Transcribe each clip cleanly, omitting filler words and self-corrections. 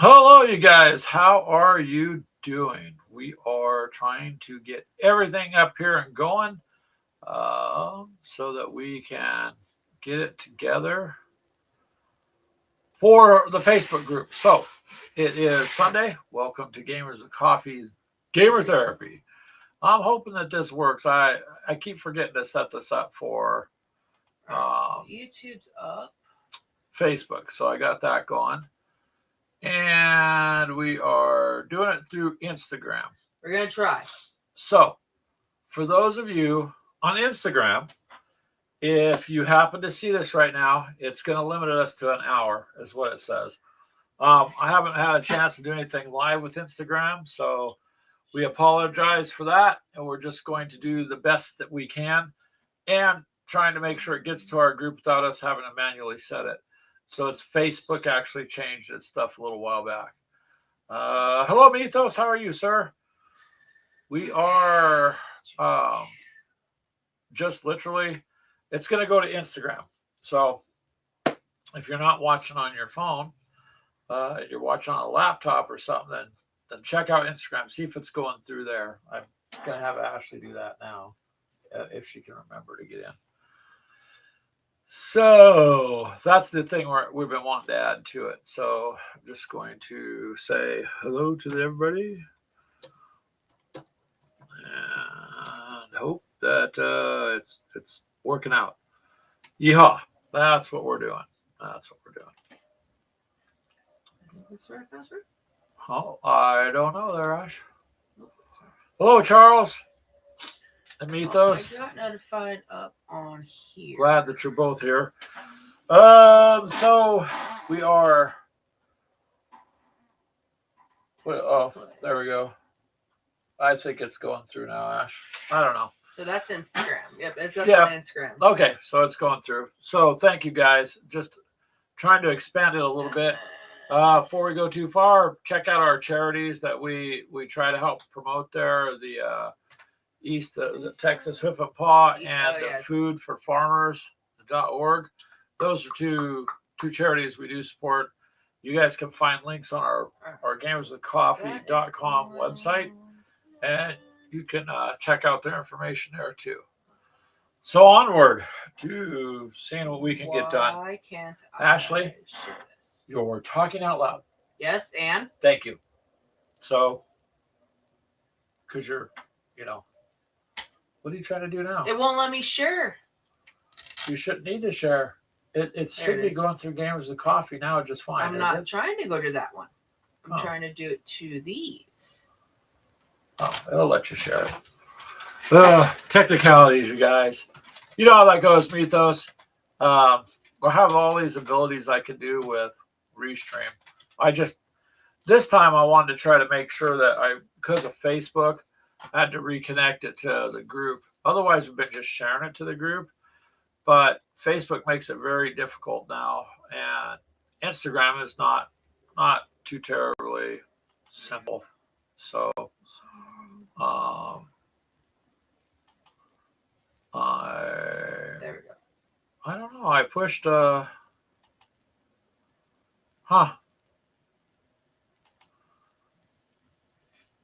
Hello, you guys. How are you doing? We are trying to get everything up here and going so that we can get it together for the Facebook group. So it is Sunday. Welcome to Gamers and Coffee's Gamer Therapy. I'm hoping that this works. I keep forgetting to set this up for So YouTube's up. Facebook. So I got that going. And we are doing it through Instagram. We're going to try. So, for those of you on Instagram, if you happen to see this right now, it's going to limit us to an hour, is what it says. I haven't had a chance to do anything live with Instagram, so we apologize for that. And we're just going to do the best that we can and trying to make sure it gets to our group without us having to manually set it. So it's Facebook actually changed its stuff a little while back. Hello, Mythos. How are you, sir? We are just literally, it's going to go to Instagram. So if you're not watching on your phone, you're watching on a laptop or something, then check out Instagram. See if it's going through there. I'm going to have Ashley do that now if she can remember to get in. So that's the thing we've been wanting to add to it. So I'm just going to say hello to everybody and hope that it's working out. Yeehaw! That's what we're doing. That's what we're doing. Password? Oh, I don't know there, Ash. Hello, Charles. And Mythos. I got notified up on here. Glad that you're both here. So we are. Oh, there we go. I think it's going through now, Ash. I don't know. So that's Instagram. Yep, it's up on Instagram. Okay, so it's going through. So thank you guys. Just trying to expand it a little bit. Before we go too far, check out our charities that we try to help promote there. The East Texas Hoof and Paw and Food for Farmers.org. Those are two charities we do support. You guys can find links on our gamerswithcoffee.com website, and you can check out their information there too. So onward to seeing what we can get done. Why can't I Ashley, share this? you're talking out loud. Yes, and? Thank you. So, because you're, what are you trying to do now? It won't let me share. You shouldn't need to share. It should be going through Gamers and Coffee now just fine. I'm not trying to go to that one. I'm trying to do it to these. Oh, it'll let you share it. Technicalities, you guys. You know how that goes, Mythos. I have all these abilities I can do with Restream. This time I wanted to try to make sure that because of Facebook, I had to reconnect it to the group. Otherwise, we've been just sharing it to the group. But Facebook makes it very difficult now, and Instagram is not too terribly simple. So, there we go. I don't know. I pushed. All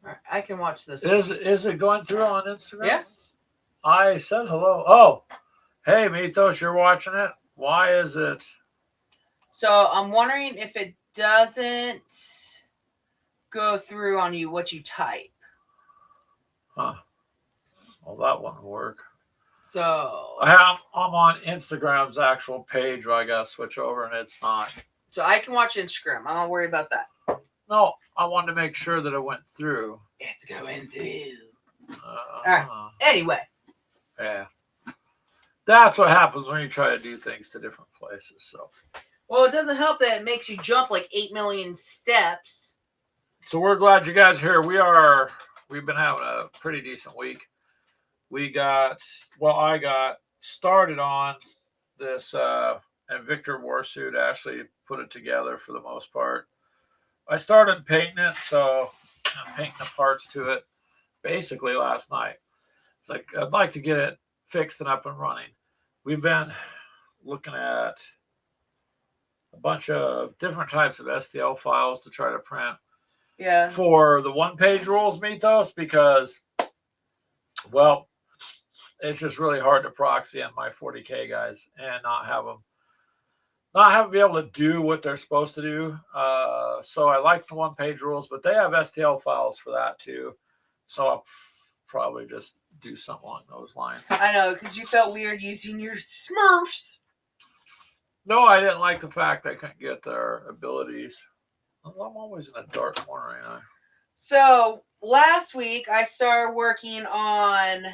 right, I can watch this. Is it going through on Instagram? Yeah. I said hello. Oh, hey, Mythos, you're watching it. Why is it? So I'm wondering if it doesn't go through on you what you type. Huh. Well, that wouldn't work. So I'm on Instagram's actual page where I got to switch over, and it's not. So I can watch Instagram. I don't worry about that. No, I wanted to make sure that it went through. It's going through. All right. Anyway. Yeah. That's what happens when you try to do things to different places. So. Well, it doesn't help that it makes you jump like 8 million steps. So we're glad you guys are here. We've been having a pretty decent week. I got started on this Victor Warsuit. Ashley put it together for the most part. I started painting it, so I'm painting the parts to it basically last night. It's like I'd like to get it fixed and up and running. We've been looking at a bunch of different types of STL files to try to print Yeah. for the one-page rules mythos because, well, it's just really hard to proxy in my 40K guys and not have them be able to do what they're supposed to do. So I like the one-page rules, but they have STL files for that too. So I'll probably just do something along those lines. I know, because you felt weird using your Smurfs. No, I didn't like the fact I couldn't get their abilities. I'm always in a dark corner, ain't I? So last week I started working on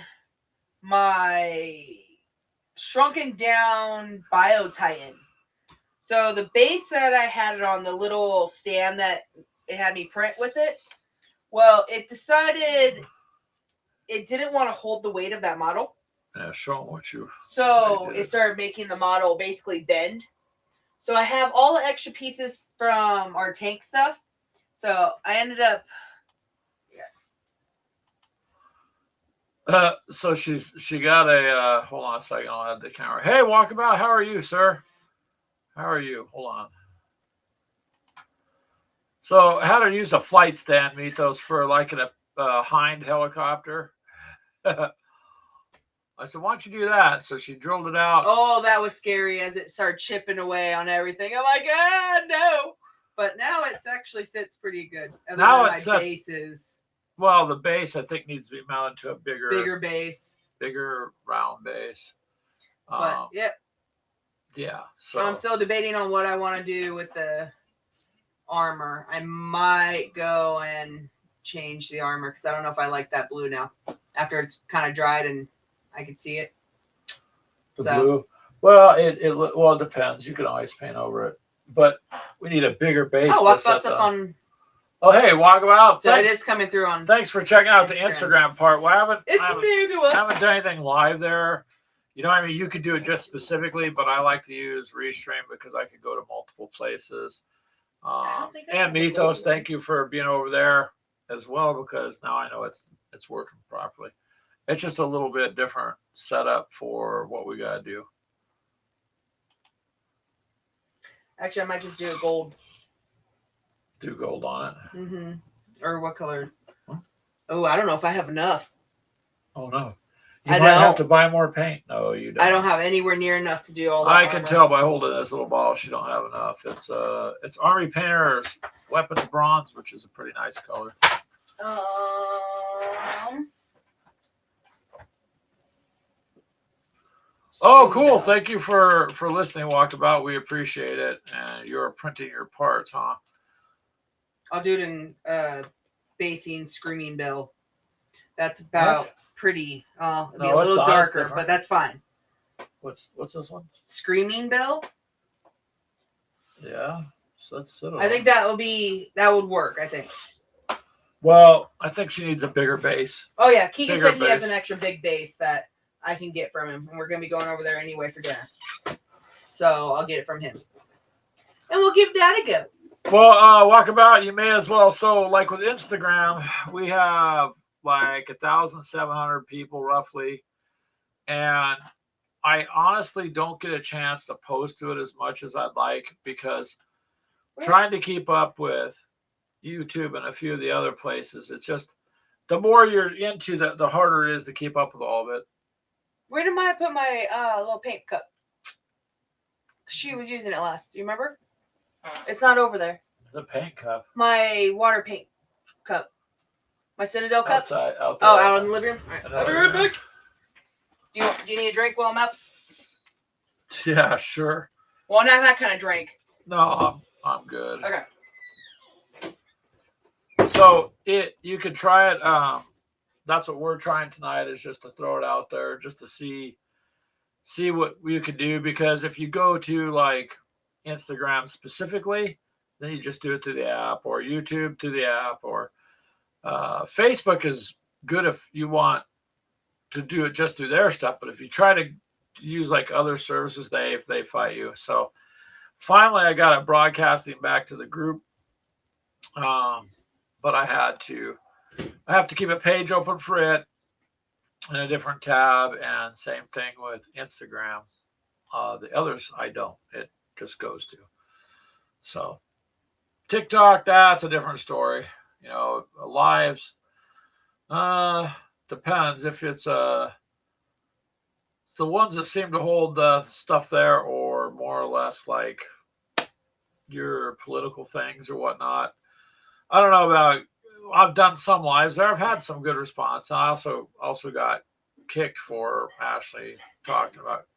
my shrunken down Biotitan. So the base that I had it on, the little stand that it had me print with it, well, it decided it didn't want to hold the weight of that model. Yeah, show them what you. So it started making the model basically bend. So I have all the extra pieces from our tank stuff. So I ended up. So she got a. Hold on a second. I'll add the camera. Hey, Walkabout. How are you, sir? How are you? Hold on. So how to use a flight stand, Mythos, for like a Hind helicopter. I said, why don't you do that? So she drilled it out. Oh, that was scary as it started chipping away on everything. I'm like, no. But now it actually sits pretty good. And now it sits. Base is. Well, the base, I think, needs to be mounted to a bigger base. Bigger round base. But, yep. Yeah. So I'm still debating on what I want to do with the armor. I might go and change the armor because I don't know if I like that blue now. After it's kind of dried and I can see it. The blue. Well, it depends. You can always paint over it, but we need a bigger base. Oh, what's up on? Oh, hey, Walkabout. So it is coming through on. Thanks for checking out the Instagram part. Well, it's new to us. I haven't done anything live there. You know, I mean, you could do it just specifically, but I like to use Restream because I could go to multiple places. And Mythos, thank you for being over there as well because now I know it's working properly. It's just a little bit different setup for what we got to do. Actually, I might just do a gold. Do gold on it? Mm-hmm. Or what color? Huh? Oh, I don't know if I have enough. Oh, no. You might have to buy more paint. No, you don't. I don't have anywhere near enough to do all that. I can tell by holding this little bottle she don't have enough. It's Army Painter's Weapons Bronze, which is a pretty nice color. Oh, cool. Thank you for listening, Walkabout. We appreciate it. And you're printing your parts, huh? I'll do it in basing Screaming Bell. That's about pretty. It'll be a little darker, but that's fine. What's this one? Screaming Bell? Yeah. So that's I think that would work, I think. Well, I think she needs a bigger base. Oh yeah, Keegan said he has an extra big base that I can get from him, and we're gonna be going over there anyway for dinner. So I'll get it from him. And we'll give that a go. Well, Walkabout, you may as well. So like with Instagram, we have like 1,700 people roughly. And I honestly don't get a chance to post to it as much as I'd like because trying to keep up with YouTube and a few of the other places, it's just the more you're into the harder it is to keep up with all of it. Where did I put my little paint cup? She was using it last. Do you remember? It's not over there. The paint cup. My water paint cup. My Citadel cup. Outside, out there. Oh, out in the living room. All right. I'll be right back. Do you need a drink while I'm up? Yeah, sure. Well, not that kind of drink. No, I'm good. Okay. So you could try it. That's what we're trying tonight is just to throw it out there, just to see what you could do. Because if you go to like Instagram specifically, then you just do it through the app, or YouTube through the app, or Facebook is good if you want to do it just through their stuff. But if you try to use like other services, they fight you. So finally, I got it broadcasting back to the group. But I have to keep a page open for it in a different tab, and same thing with Instagram. The others I don't. It just goes to. So TikTok, that's a different story. You know, lives, depends if it's the ones that seem to hold the stuff there, or more or less like your political things or whatnot. I don't know about. I've done some lives there. I've had some good response. I also got kicked for Ashley talking about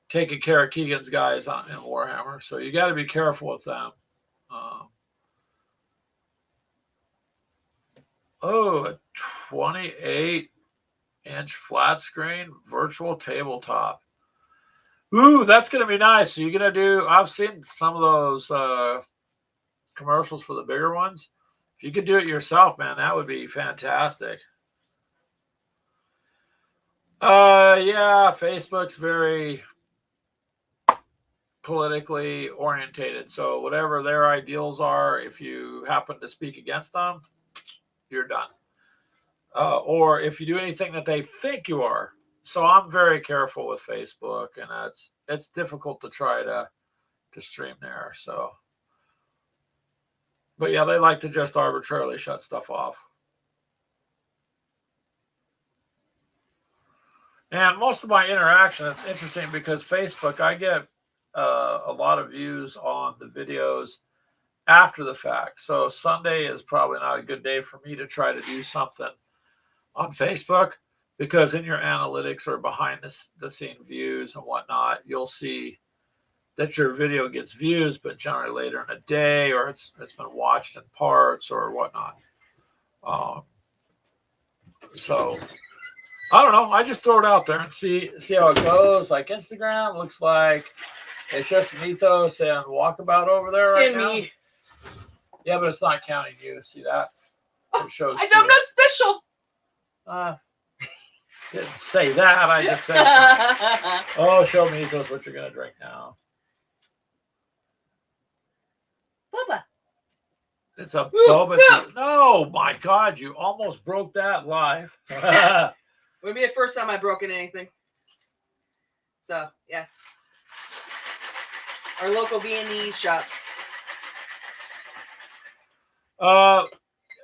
taking care of Keegan's guys in Warhammer. So you got to be careful with them. Um, a 28-inch flat screen virtual tabletop. Ooh, that's going to be nice. So you're going to do, I've seen some of those commercials for the bigger ones. If you could do it yourself, man, that would be fantastic. Yeah, Facebook's very politically orientated. So whatever their ideals are, if you happen to speak against them, you're done. Or if you do anything that they think you are. So I'm very careful with Facebook, and it's difficult to try to stream there. So, but yeah, they like to just arbitrarily shut stuff off. And most of my interaction, it's interesting because Facebook, I get a lot of views on the videos after the fact. So Sunday is probably not a good day for me to try to do something on Facebook, because in your analytics or behind the scene views and whatnot, you'll see that your video gets views, but generally later in a day, or it's been watched in parts or whatnot. So I don't know. I just throw it out there and see how it goes. Like Instagram looks like it's just Mythos and Walkabout over there right and now. me. Yeah, but it's not counting you. See that? It shows. I'm not special. Didn't say that. I just said. Oh, show Mythos what you're gonna drink now. Bubba. It's a boba tea. No, my God, you almost broke that live. It would be the first time I've broken anything. So, yeah. Our local Viennese shop.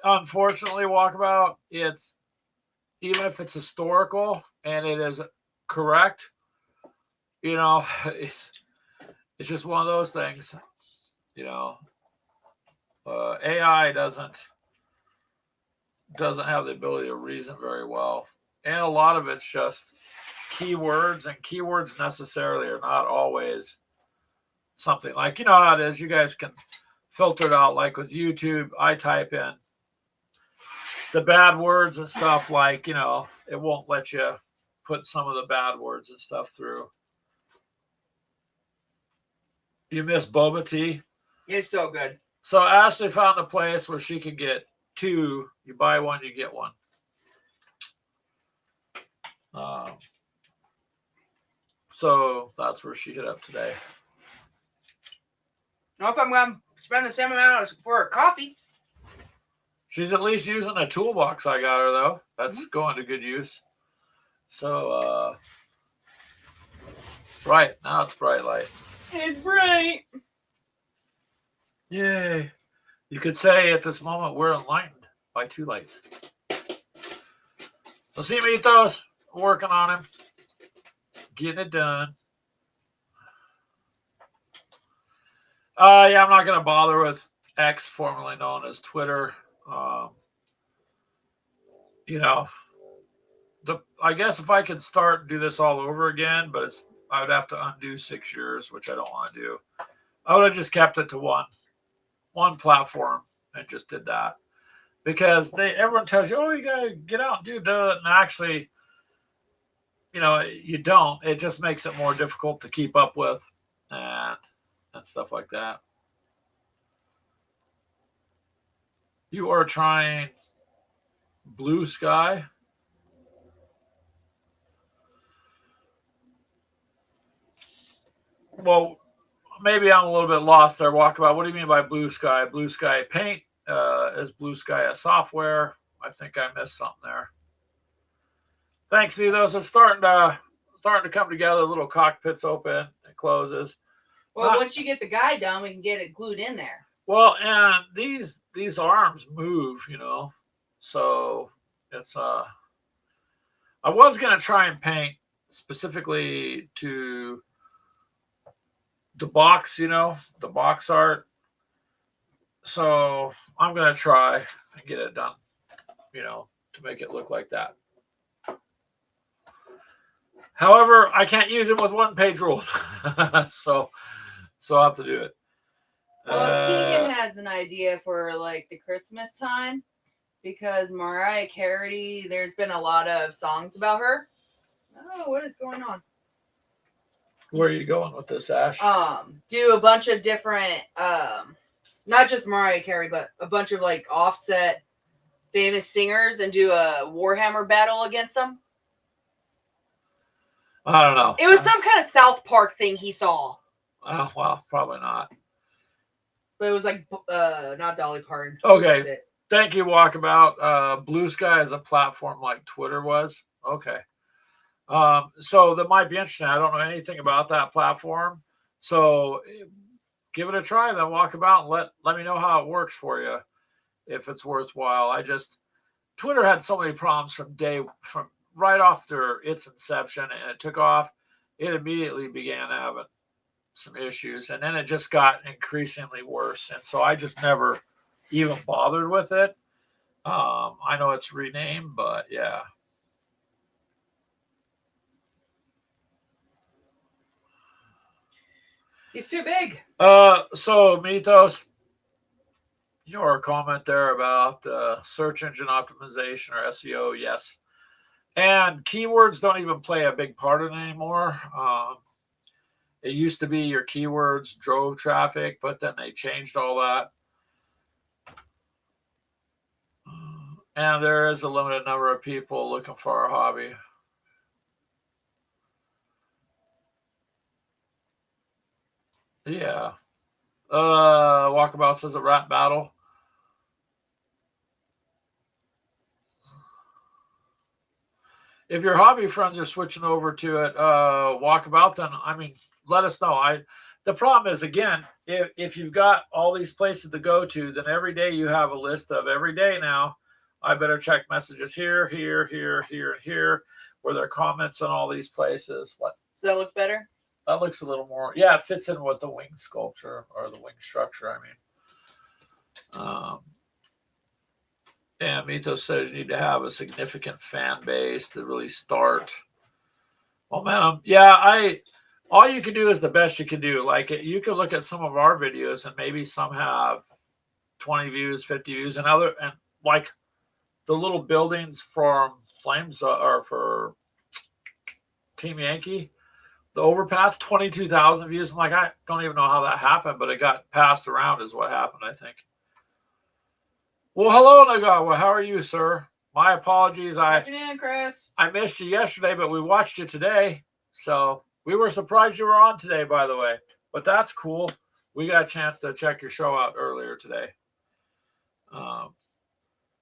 Unfortunately, Walkabout, it's, even if it's historical and it is correct, you know, it's just one of those things, you know. AI doesn't have the ability to reason very well, and a lot of it's just keywords, and keywords necessarily are not always something like, you know how it is. You guys can filter it out, like with YouTube. I type in the bad words and stuff, like, you know, it won't let you put some of the bad words and stuff through. You miss boba tea? It's so good. So Ashley found a place where she could get two. You buy one, you get one. So that's where she hit up today. I don't know if I'm going to spend the same amount for a coffee. She's at least using a toolbox I got her, though. That's going to good use. So, right, now it's bright light. It's bright. Yay. You could say at this moment we're enlightened by two lights. So see Mythos, working on him. Getting it done. Yeah, I'm not going to bother with X, formerly known as Twitter. You know, I guess if I could start and do this all over again, but I would have to undo 6 years, which I don't want to do. I would have just kept it to one platform and just did that, because everyone tells you, oh, you gotta get out and do it, and actually, you know, you don't. It just makes it more difficult to keep up with and stuff like that. You are trying Blue Sky. Well, maybe I'm a little bit lost there, Walkabout. What do you mean by Blue Sky? Blue Sky Paint? Is Blue Sky a software? I think I missed something there. Thanks, Mythos. It's starting to come together. The little cockpit's open. It closes. Well, once you get the guide done, we can get it glued in there. Well, and these arms move, so it's I was gonna try and paint specifically to the box, the box art. So I'm gonna try and get it done, to make it look like that. However, I can't use it with one-page rules, so I'll have to do it. Well, Keegan has an idea for like the Christmas time because Mariah Carey, there's been a lot of songs about her. Oh, what is going on? Where are you going with this, Ash? Do a bunch of different, not just Mariah Carey, but a bunch of like offset famous singers and do a Warhammer battle against them. I don't know. It was some kind of South Park thing he saw. Oh, well, probably not. But it was like, not Dolly Parton. Okay. Thank you, Walkabout. Blue Sky is a platform like Twitter was. Okay. So that might be interesting. I don't know anything about that platform. So give it a try, then Walkabout, and let me know how it works for you, if it's worthwhile. Twitter had so many problems from right after its inception, and it took off. It immediately began having some issues, and then it just got increasingly worse. And so I just never even bothered with it. I know it's renamed, but yeah. He's too big. So Mythos, your comment there about search engine optimization or SEO, yes. And keywords don't even play a big part in it anymore. It used to be your keywords drove traffic, but then they changed all that. And there is a limited number of people looking for our hobby. Yeah. Walkabout says a rap battle. If your hobby friends are switching over to it, Walkabout, then let us know. The problem is, again, if you've got all these places to go to, then every day you have a list of every day now. I better check messages here, here, here, here, and here, where there are comments on all these places. What? Does that look better? That looks a little more. Yeah, it fits in with the wing sculpture or the wing structure. And Mythos says you need to have a significant fan base to really start momentum. Yeah, all you can do is the best you can do. Like, you can look at some of our videos and maybe some have 20 views, 50 views, and like the little buildings from Flames or for Team Yankee, the overpass, 22,000 views. I'm like, I don't even know how that happened, but it got passed around is what happened, I think. Well, hello, Nagawa. How are you, sir? My apologies. Afternoon, Chris. I missed you yesterday, but we watched you today. So we were surprised you were on today, by the way. But that's cool. We got a chance to check your show out earlier today.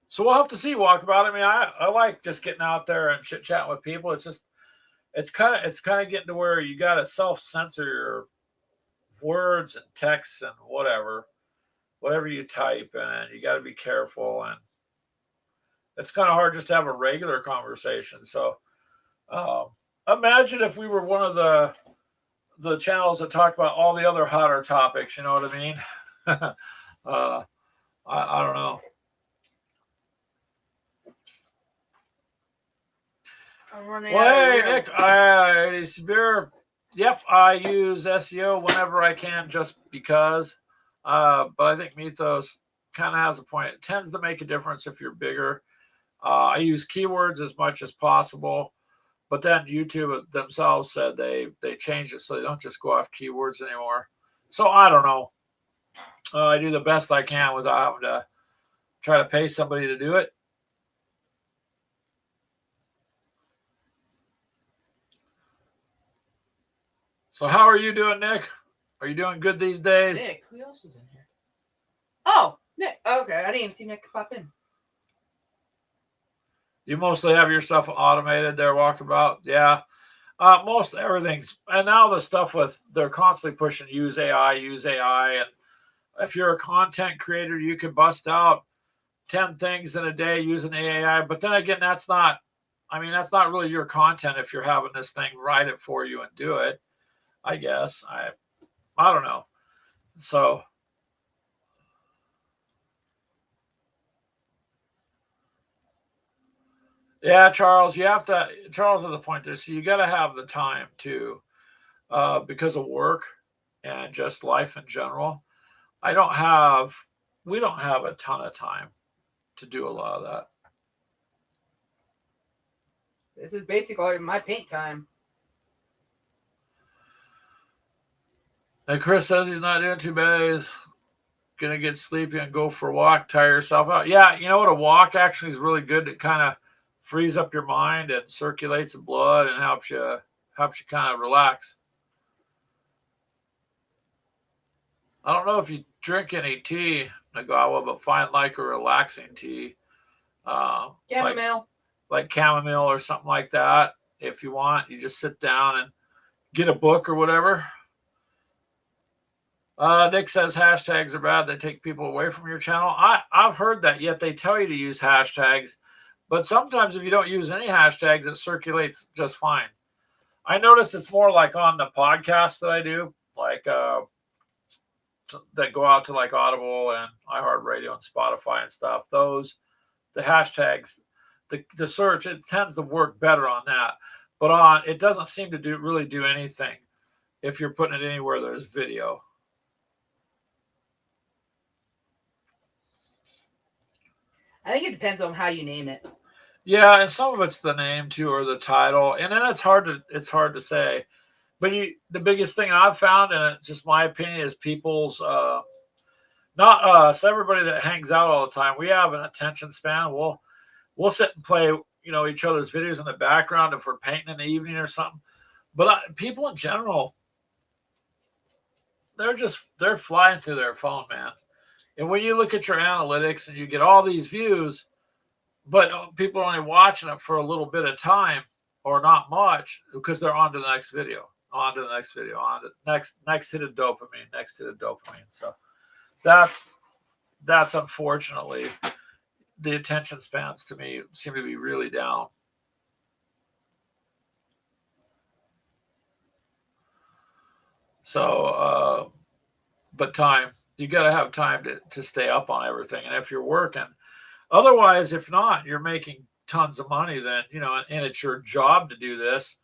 So we'll have to see, Walkabout. I like just getting out there and chit-chatting with people. It's kind of getting to where you got to self-censor your words and texts and whatever you type, and you got to be careful. And it's kind of hard just to have a regular conversation. So imagine if we were one of the channels that talked about all the other hotter topics. You know what I mean? I don't know. I'm running Well, hey, Nick, yep, I use SEO whenever I can just because. But I think Mythos kind of has a point. It tends to make a difference if you're bigger. I use keywords as much as possible, but then YouTube themselves said they changed it so they don't just go off keywords anymore. So I don't know. I do the best I can without having to try to pay somebody to do it. So how are you doing, Nick? Are you doing good these days? Nick, who else is in here? Oh, Nick. Okay, I didn't even see Nick pop in. You mostly have your stuff automated there, Walkabout. Yeah. Most everything's, and now the stuff with they're constantly pushing use AI, and if you're a content creator, you can bust out 10 things in a day using AI. But then again, that's not, I mean, that's not really your content if you're having this thing write it for you and do it. I guess I don't know. So yeah, Charles, you have to. Charles has a point there. So you got to have the time to, because of work and just life in general. I don't have. We don't have a ton of time to do a lot of that. This is basically my paint time. And Chris says he's not doing too bad. He's gonna get sleepy and go for a walk, tire yourself out. Yeah, you know what? A walk actually is really good. It kind of frees up your mind and circulates the blood and helps you kind of relax. I don't know if you drink any tea, Nagawa, but find like a relaxing tea, Chamomile. like chamomile or something like that. If you want, you just sit down and get a book or whatever. Nick says hashtags are bad. They take people away from your channel. I've heard that, yet they tell you to use hashtags. But sometimes if you don't use any hashtags, it circulates just fine. I notice it's more like on the podcasts that I do, like that go out to like Audible and iHeartRadio and Spotify and stuff. Those, the hashtags, the search, it tends to work better on that. But on it doesn't seem to really do anything if you're putting it anywhere there's video. I think it depends on how you name it. Yeah, and some of it's the name too or the title, and then it's hard to say. But the biggest thing I've found, and it's just my opinion, is people's not us, everybody that hangs out all the time. We have an attention span. We'll sit and play, each other's videos in the background if we're painting in the evening or something. But people in general, they're flying through their phone, man. And when you look at your analytics and you get all these views, but people are only watching it for a little bit of time or not much because they're on to the next video, on to the next video, on to next hit of dopamine, next hit of dopamine. So that's unfortunately the attention spans to me seem to be really down. So, but time, you got to have time to stay up on everything. And if you're working, otherwise, if not, you're making tons of money, then, and it's your job to do this,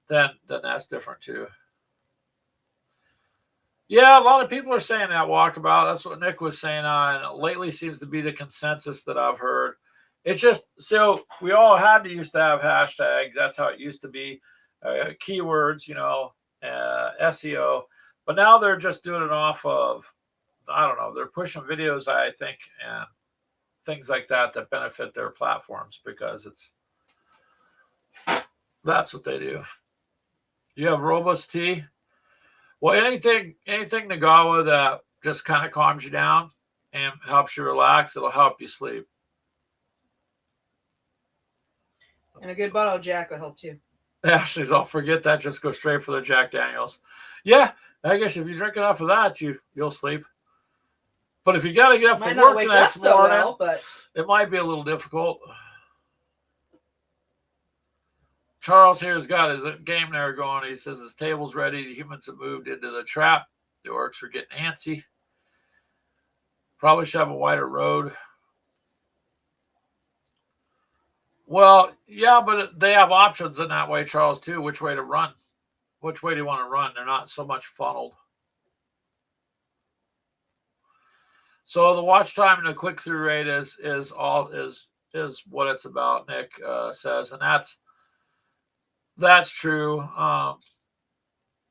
then that's different too. Yeah, a lot of people are saying that walkabout. That's what Nick was saying. And lately seems to be the consensus that I've heard. It's just, so we all had to used to have hashtags. That's how it used to be. Keywords, SEO. But now they're just doing it off of, I don't know, they're pushing videos, I think, and things like that benefit their platforms because that's what they do. You have robust tea. Well, anything Nagawa that just kind of calms you down and helps you relax, it'll help you sleep. And a good bottle of Jack will help too. Ashley's, I'll forget that. Just go straight for the Jack Daniels. Yeah, I guess if you drink enough of that, you'll sleep. But if you got to get up for work the next morning, it might be a little difficult. Charles here's got his game there going. He says his table's ready. The humans have moved into the trap. The orcs are getting antsy. Probably should have a wider road. Well, yeah, but they have options in that way, Charles, too. Which way to run? Which way do you want to run? They're not so much funneled. So the watch time and the click-through rate is what it's about, Nick says, and that's true.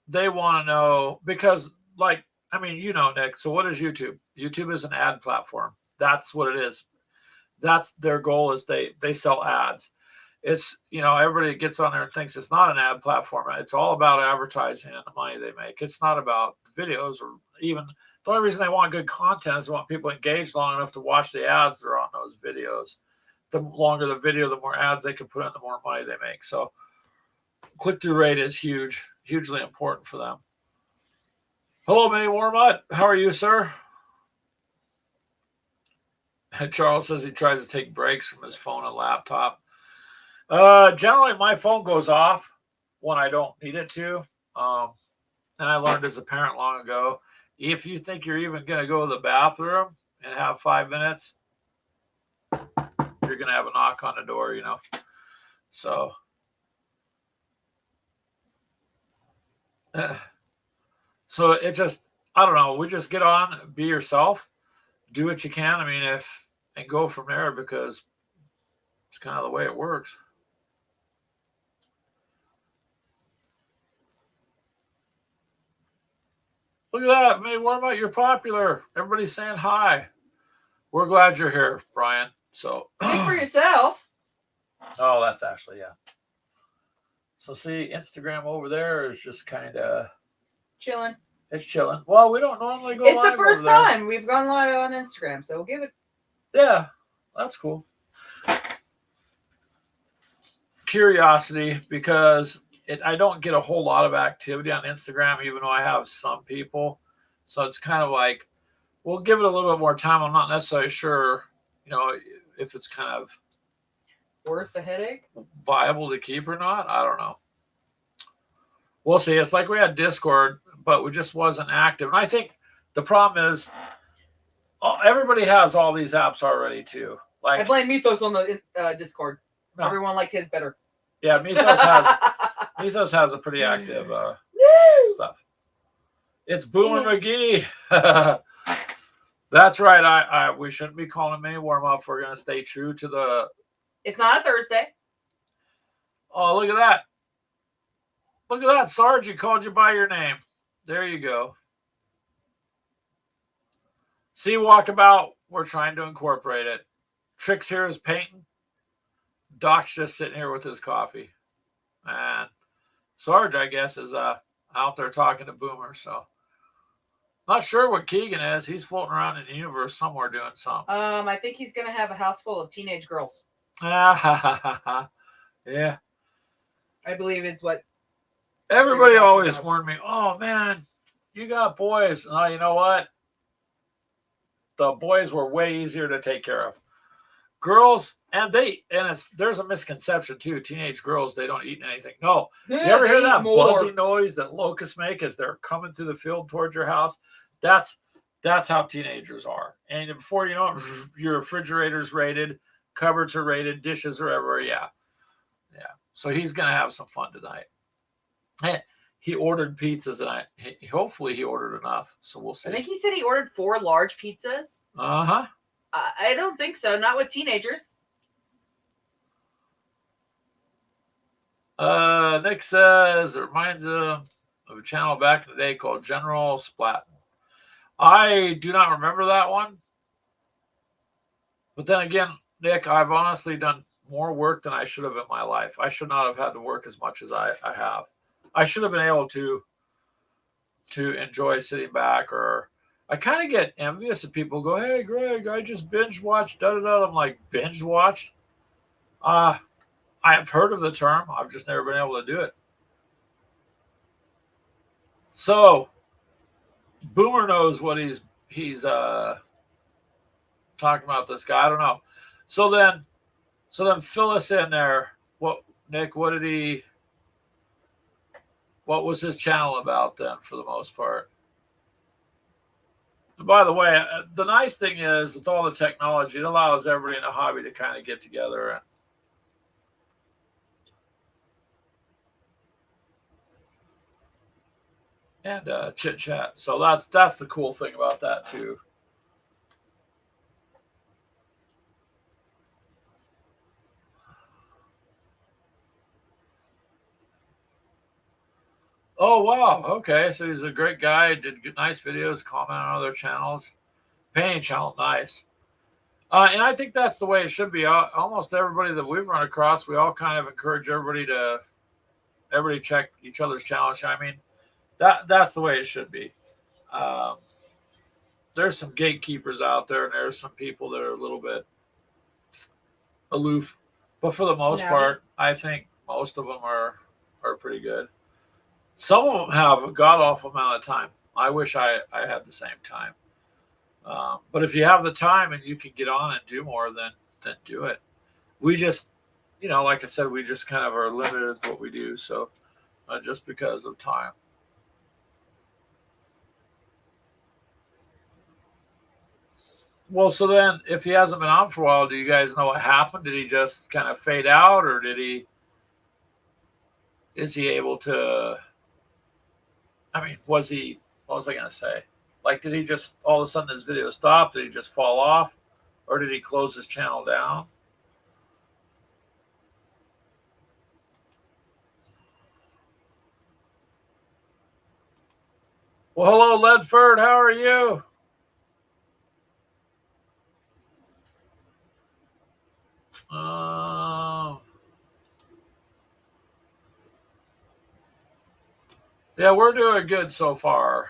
They want to know because, Nick. So what is YouTube? YouTube is an ad platform. That's what it is. That's their goal is they sell ads. It's, everybody gets on there and thinks it's not an ad platform. It's all about advertising and the money they make. It's not about videos or even the only reason they want good content is they want people engaged long enough to watch the ads that are on those videos. The longer the video, the more ads they can put in, the more money they make. So click-through rate is huge, hugely important for them. Hello, Mini Warmut. How are you, sir? Charles says he tries to take breaks from his phone and laptop. Generally, my phone goes off when I don't need it to. And I learned as a parent long ago, if you think you're even going to go to the bathroom and have 5 minutes, you're going to have a knock on the door, you know. So, so it just, I don't know. We just get on, be yourself, do what you can. I mean, and go from there because it's kind of the way it works. Look at that, May Warmut, you're popular. Everybody's saying hi. We're glad you're here, Brian. So speak for yourself. Oh, that's Ashley, yeah. So see, Instagram over there is just kind of chilling. It's chilling. Well, we don't normally go. It's the first time we've gone live on Instagram, so we'll give it. Yeah, that's cool. Curiosity, because I don't get a whole lot of activity on Instagram, even though I have some people. So it's kind of like, we'll give it a little bit more time. I'm not necessarily sure, you know, if it's kind of worth the headache, viable to keep or not. I don't know. We'll see. It's like we had Discord, but we just wasn't active. And I think the problem is everybody has all these apps already too. Like I blame Mythos on the Discord. No. Everyone liked his better. Yeah, Mythos has a pretty active stuff. It's Boomer McGee. That's right. We shouldn't be calling him any warm up. We're gonna stay true to the. It's not a Thursday. Oh, look at that! Look at that, Sarge. He called you by your name. There you go. See, Walkabout. We're trying to incorporate it. Tricks here is painting. Doc's just sitting here with his coffee. And Sarge, I guess, is out there talking to Boomer. So, not sure what Keegan is. He's floating around in the universe somewhere doing something. I think he's going to have a house full of teenage girls. Yeah. I believe is what. Everybody always warned me, oh, man, you got boys. Oh, you know what? The boys were way easier to take care of. Girls, there's a misconception too. Teenage girls, they don't eat anything. No. Yeah, you ever hear that buzzy noise that locusts make as they're coming through the field towards your house? That's how teenagers are. And before you know it, your refrigerator's raided, cupboards are raided, dishes are everywhere. Yeah. So he's gonna have some fun tonight. He ordered pizzas, and hopefully he ordered enough. So we'll see. I think he said he ordered 4 large pizzas. Uh-huh. I don't think so. Not with teenagers. Nick says it reminds him of a channel back in the day called General Splat. I do not remember that one. But then again, Nick, I've honestly done more work than I should have in my life. I should not have had to work as much as I have. I should have been able to enjoy sitting back, or I kind of get envious of people who go, hey, Greg, I just binge watched da-da-da. I'm like, binge watched? I've heard of the term. I've just never been able to do it. So, Boomer knows what he's talking about, this guy. I don't know. So then fill us in there. Nick, what was his channel about then, for the most part? And by the way, the nice thing is, with all the technology, it allows everybody in the hobby to kind of get together and chit chat. So that's the cool thing about that too. Oh, wow. Okay. So he's a great guy. Did nice videos, comment on other channels. Painting channel, nice. And I think that's the way it should be. Almost everybody that we've run across, we all kind of encourage everybody check each other's channels. I mean, that's the way it should be. There's some gatekeepers out there, and there's some people that are a little bit aloof. But for the most part, I think most of them are are pretty good. Some of them have a god awful amount of time. I wish I had the same time. But if you have the time and you can get on and do more, then do it. We just, like I said, we just kind of are limited as what we do. So just because of time. Well, so then if he hasn't been on for a while, do you guys know what happened? Did he just kind of fade out, or is he able to? I mean, what was I going to say? Like, did he just all of a sudden his video stop? Did he just fall off? Or did he close his channel down? Well, hello, Ledford. How are you? Yeah, we're doing good so far.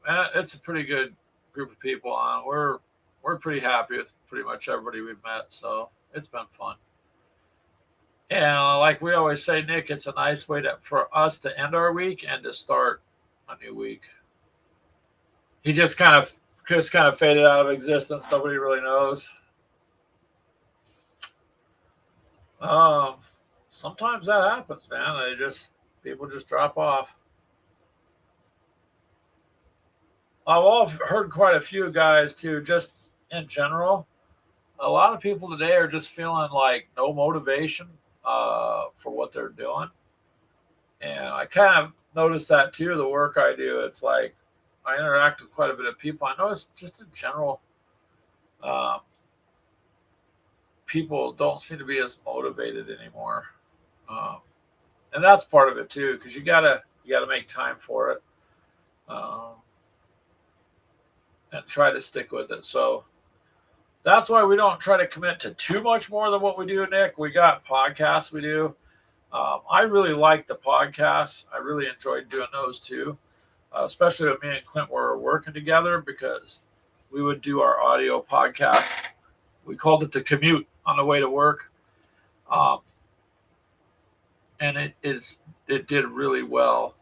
And it's a pretty good group of people on. We're pretty happy with pretty much everybody we've met, so it's been fun. And like we always say, Nick, it's a nice way for us to end our week and to start a new week. He just kind of faded out of existence. Nobody really knows. Sometimes that happens, man. People just drop off. I've heard quite a few guys too, just in general. A lot of people today are just feeling like no motivation for what they're doing. And I kind of noticed that too, the work I do. It's like I interact with quite a bit of people. I notice just in general, people don't seem to be as motivated anymore. And that's part of it too, because you gotta make time for it. And try to stick with it. So that's why we don't try to commit to too much more than what we do, Nick. We got podcasts we do. I really like the podcasts. I really enjoyed doing those too, especially when me and Clint were working together, because we would do our audio podcast. We called it the commute on the way to work. And it did really well.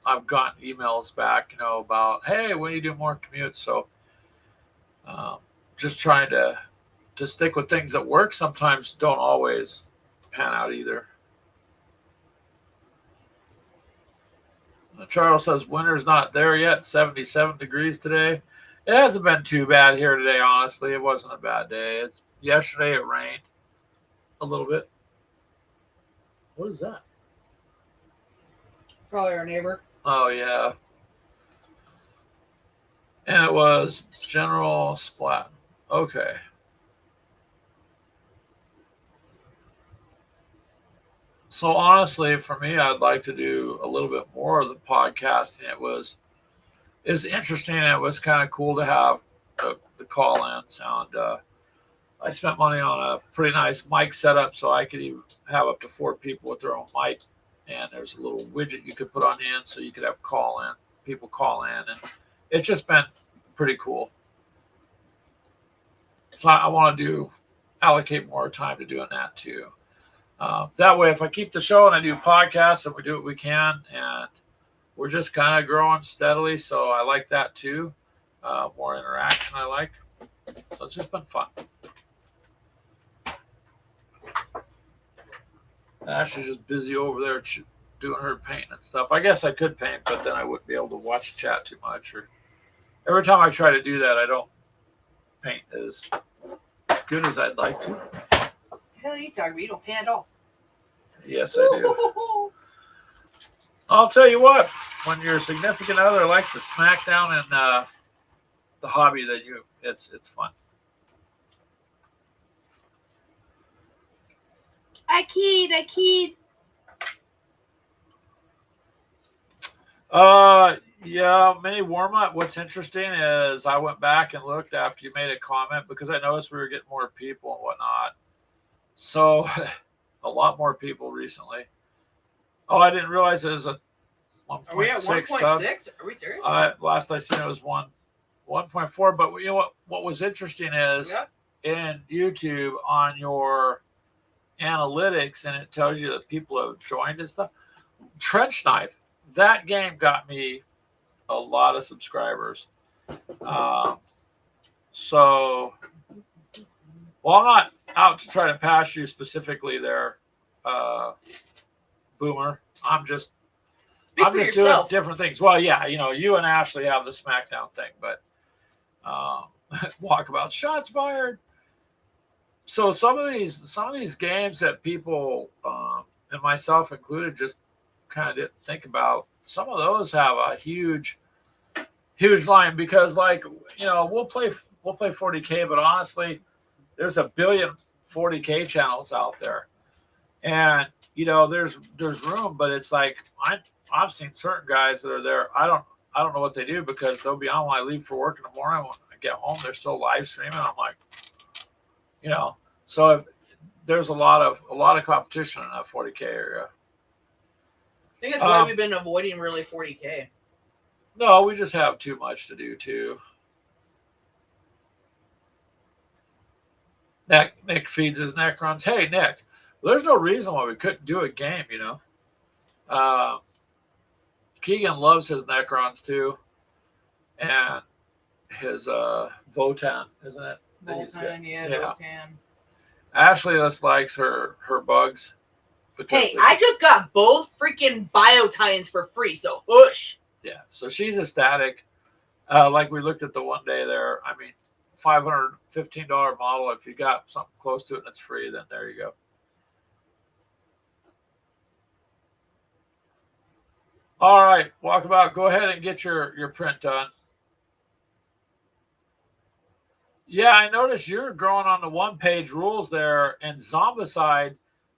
I've gotten emails back, about, hey, when do you do more commutes? So just trying to stick with things that work sometimes don't always pan out either. Charles says winter's not there yet. 77 degrees today. It hasn't been too bad here today, honestly. It wasn't a bad day. Yesterday it rained a little bit. What is that? Probably our neighbor. Oh, yeah. And it was General Splat. Okay. So honestly, for me, I'd like to do a little bit more of the podcasting. It's interesting. It was kind of cool to have the call-ins. And I spent money on a pretty nice mic setup, so I could even have up to 4 people with their own mic. And there's a little widget you could put on the end, so you could have people call in, and it's just been pretty cool. So I want to allocate more time to doing that too. That way, if I keep the show and I do podcasts and we do what we can, and we're just kind of growing steadily, so I like that too. More interaction I like. So it's just been fun. Ash is just busy over there doing her painting and stuff. I guess I could paint, but then I wouldn't be able to watch chat too much. Or every time I try to do that, I don't paint as good as I'd like to. What the hell are you talking about? You don't paint at all. Yes, I do. I'll tell you what, when your significant other likes to smack down in the hobby that it's fun. I keyed. Yeah, mini warm up. What's interesting is I went back and looked after you made a comment, because I noticed we were getting more people and whatnot. So a lot more people recently. Oh, I didn't realize it was a 1.6. Are we at 1.6? Are we serious? Last I seen it was 1.4. But you know what was interesting is in YouTube on your analytics, and it tells you that people have joined and stuff. Trench Knife, that game got me a lot of subscribers. Um, so, well, I'm not out to try to pass you specifically there, uh, Boomer. Speak I'm for just doing yourself. different things. Well, yeah, you and Ashley have the SmackDown thing, but walkabout shots fired. So some of these games that people and myself included just kind of didn't think about. Some of those have a huge line because we'll play 40K, but honestly, there's a billion 40K channels out there, and there's room, but it's like I've seen certain guys that are there. I don't know what they do because they'll be on when I leave for work in the morning. When I get home, they're still live streaming. I'm like, so if there's a lot of competition in that 40K area. I think that's why we've been avoiding really 40K. No, we just have too much to do too. Nick feeds his Necrons. Hey, Nick, there's no reason why we couldn't do a game, Uh, Keegan loves his Necrons too, and his Votan, isn't it? Votan, yeah, Votan. Ashley just likes her bugs. Hey, I just got both freaking bio tie-ins for free, so hush. Yeah, so she's ecstatic. Like we looked at the one day there. I mean, $515 model. If you got something close to it and it's free, then there you go. All right, Walkabout, go ahead and get your print done. Yeah, I noticed you're growing on the one-page rules there, and Zombicide.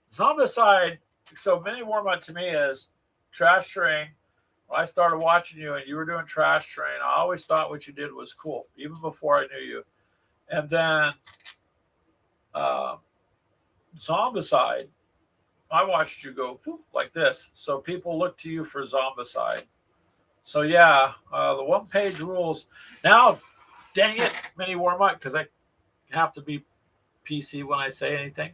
So Mini Warm-Up to me is Trash Train. When I started watching you and you were doing Trash Train, I always thought what you did was cool, even before I knew you. And then Zombicide, I watched you go like this. So people look to you for Zombicide. So yeah, the one-page rules. Now, dang it, Mini Warm-Up, because I have to be PC when I say anything.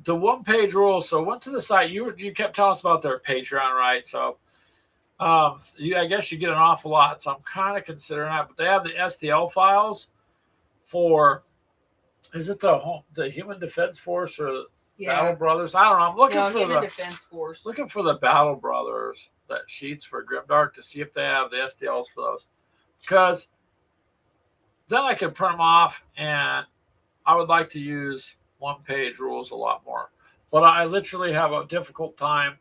The one-page rules. So went to the site. You kept telling us about their Patreon, right? So I guess you get an awful lot. So I'm kind of considering that. But they have the STL files for, is it the Human Defense Force or Battle Brothers? I don't know. I'm looking for Human Defense Force. Looking for the Battle Brothers that sheets for Grimdark to see if they have the STLs for those. Because then I could print them off, and I would like to use one-page rules a lot more. But I literally have a difficult time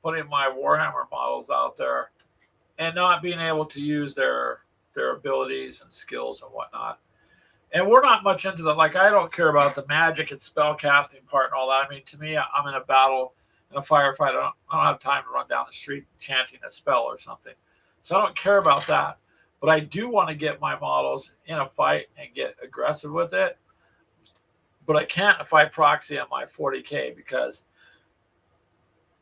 putting my Warhammer models out there and not being able to use their abilities and skills and whatnot. And we're not much into that. Like, I don't care about the magic and spell casting part and all that. I mean, to me, I'm in a battle, in a firefight. I don't have time to run down the street chanting a spell or something. So I don't care about that. But I do want to get my models in a fight and get aggressive with it. But I can't if I proxy on my 40K because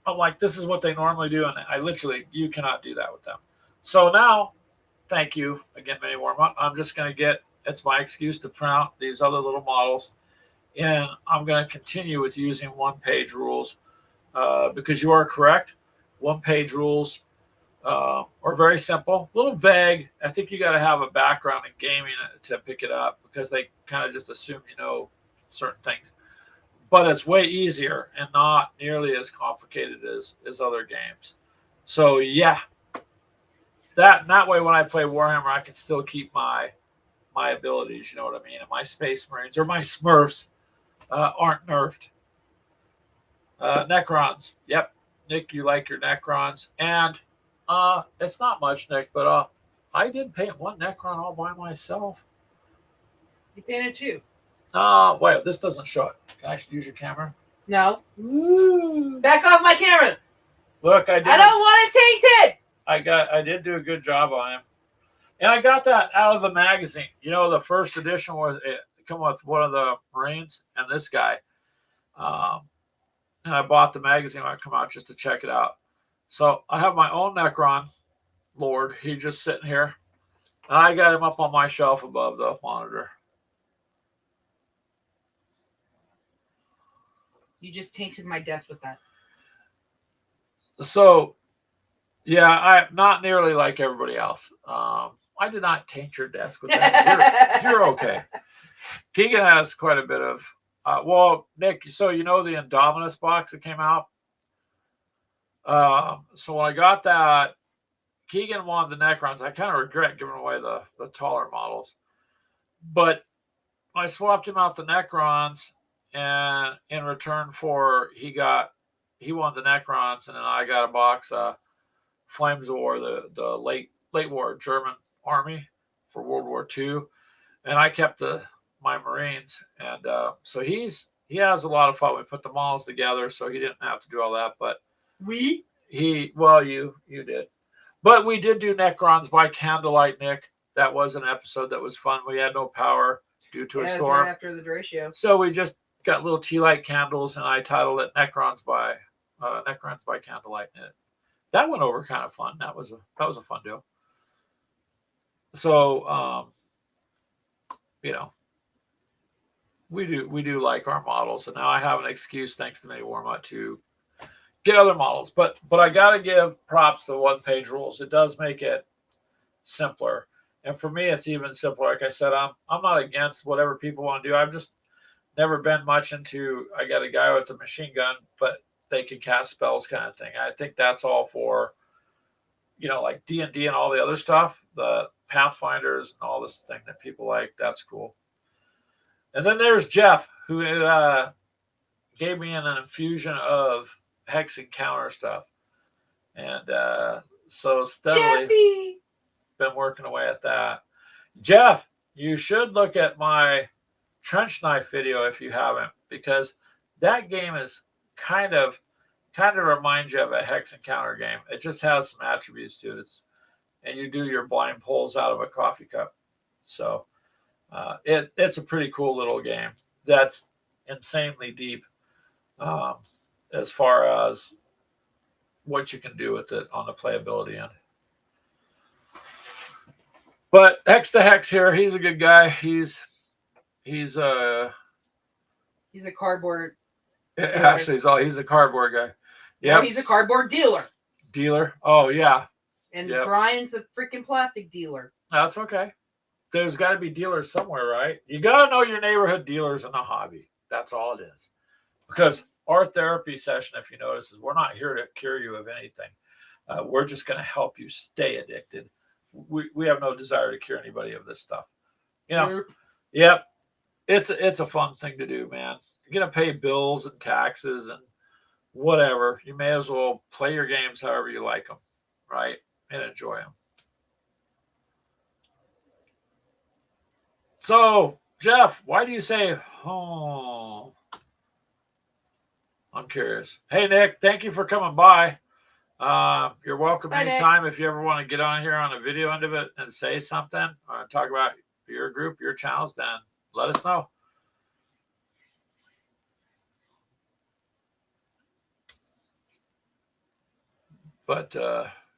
I'm like, this is what they normally do. And you cannot do that with them. So now, thank you again, Mini Warm-Up. I'm just going to it's my excuse to print out these other little models. And I'm going to continue with using one-page rules because you are correct. One-page rules are very simple, a little vague. I think you got to have a background in gaming to pick it up because they kind of just assume you know certain things. But it's way easier and not nearly as complicated as other games. So yeah, that way when I play Warhammer, I can still keep my abilities. You know what I mean? And my Space Marines or my Smurfs aren't nerfed. Necrons. Yep, Nick, you like your Necrons, and it's not much, Nick, but I did paint one Necron all by myself. You painted two. Wait, this doesn't show it. Can I use your camera? No. Ooh. Back off my camera. Look, I don't want it tainted. I did do a good job on him. And I got that out of the magazine. You know, the first edition was it come with one of the Marines and this guy. And I bought the magazine when I come out just to check it out. So I have my own Necron Lord. He's just sitting here. And I got him up on my shelf above the monitor. You just tainted my desk with that. So, yeah, I'm not nearly like everybody else. I did not taint your desk with that. You're okay. Keegan has quite a bit of. Well, Nick, so you know the Indominus box that came out. So when I got that, Keegan wanted the Necrons. I kind of regret giving away the taller models, but I swapped him out the Necrons, and in return for he wanted the Necrons, and then I got a box of Flames of War, the late war German army for World War II, and I kept my Marines, and so he has a lot of fun. We put the models together, so he didn't have to do all that, but you did. But we did do Necrons by candlelight, Nick. That was an episode that was fun. We had no power due to a storm. Right after the ratio. So we just got little tea light candles, and I titled it Necrons by Candlelight. And that went over kind of fun. That was a fun deal. So we do like our models, and now I have an excuse, thanks to Mini Warmutt, to get other models. But I got to give props to one-page rules. It does make it simpler, and for me, it's even simpler. Like I said, I'm not against whatever people want to do. I've just never been much into. I got a guy with a machine gun, but they can cast spells, kind of thing. I think that's all for, like D&D and all the other stuff, the Pathfinders and all this thing that people like. That's cool. And then there's Jeff, who gave me an infusion of hex and counter stuff, and so steadily Jeffy! Been working away at that. Jeff, you should look at my trench knife video if you haven't, because that game is kind of reminds you of a hex and counter game. It just has some attributes to it. And you do your blind pulls out of a coffee cup. So it's a pretty cool little game that's insanely deep as far as what you can do with it on the playability end. But hextexh here, he's a good guy. He's a cardboard dealer. Actually, he's a cardboard guy. Yeah, no, he's a cardboard dealer. Dealer? Oh, yeah. And Brian's a freaking plastic dealer. That's okay. There's got to be dealers somewhere, right? You got to know your neighborhood dealers in the hobby. That's all it is. Because our therapy session, if you notice, is we're not here to cure you of anything. We're just going to help you stay addicted. We have no desire to cure anybody of this stuff. Yep. It's a fun thing to do, man. You're going to pay bills and taxes and whatever. You may as well play your games however you like them, right? And enjoy them. So, Jeff, why do you say, oh? I'm curious. Hey, Nick, thank you for coming by. You're welcome anytime. If you ever want to get on here on a video end of it and say something or talk about your group, your channels, then let us know. But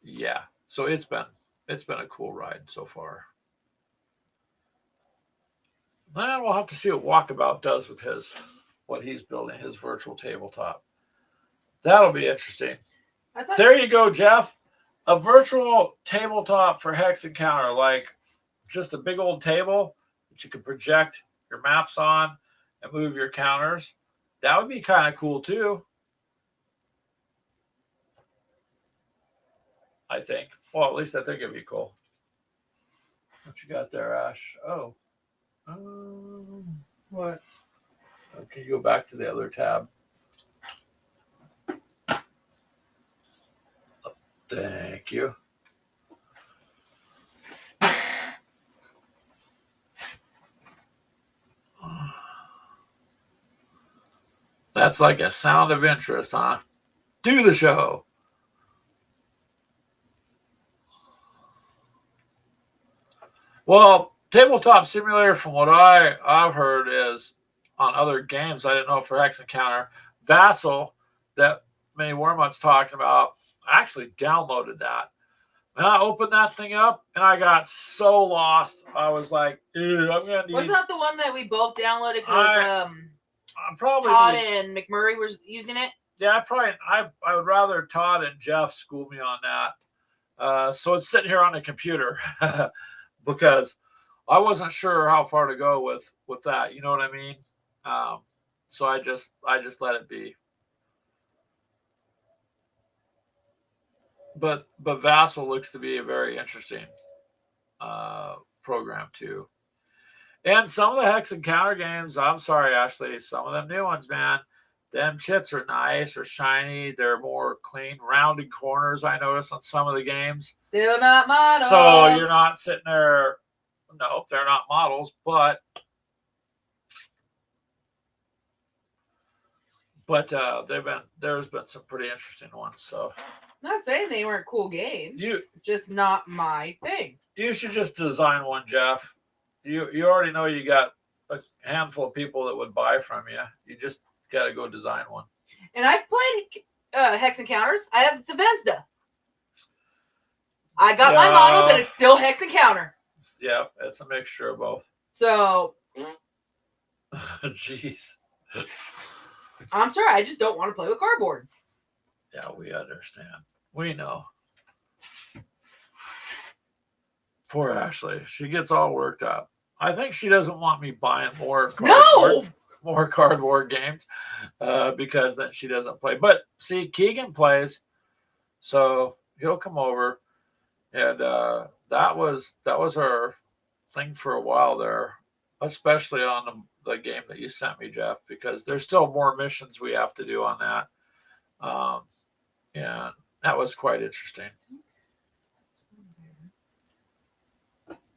yeah, so it's been a cool ride so far. Then we'll have to see what Walkabout does with what he's building, his virtual tabletop. That'll be interesting. There you go, Jeff. A virtual tabletop for Hex Encounter, like just a big old table that you can project your maps on and move your counters. That would be kind of cool too, I think. Well, at least I think it'd be cool. What you got there, Ash? Oh. What? Okay, you go back to the other tab. Thank you. That's like a sound of interest, huh? Do the show. Well, Tabletop Simulator, from what I've heard, is on other games. I didn't know for Hex Encounter. Vassal, that Mini Warmutt's talking about, I actually downloaded that. And I opened that thing up, and I got so lost. I was like, I'm going to need... Wasn't that the one that we both downloaded? Because probably Todd and McMurray were using it. Yeah, I would rather Todd and Jeff school me on that. So it's sitting here on the computer because I wasn't sure how far to go with that. You know what I mean? So I just let it be. But Vassal looks to be a very interesting program too. And some of the hex and counter games, I'm sorry, Ashley, some of them new ones, man, them chits are nice or shiny. They're more clean, rounded corners, I notice on some of the games. Still not models. So you're not sitting there, no, they're not models, but there's been some pretty interesting ones. So not saying they weren't cool games. You just not my thing. You should just design one, Jeff. You already know you got a handful of people that would buy from you. You just got to go design one. And I've played hex encounters. I have Zvezda. I got my models, and it's still hex encounter. Yeah, it's a mixture of both. So, jeez. I'm sorry, I just don't want to play with cardboard. Yeah, we understand. We know. Poor Ashley. She gets all worked up. I think she doesn't want me buying more cardboard games because then she doesn't play. But see, Keegan plays, so he'll come over, and that was our thing for a while there, especially on the game that you sent me, Jeff, because there's still more missions we have to do on that. And that was quite interesting.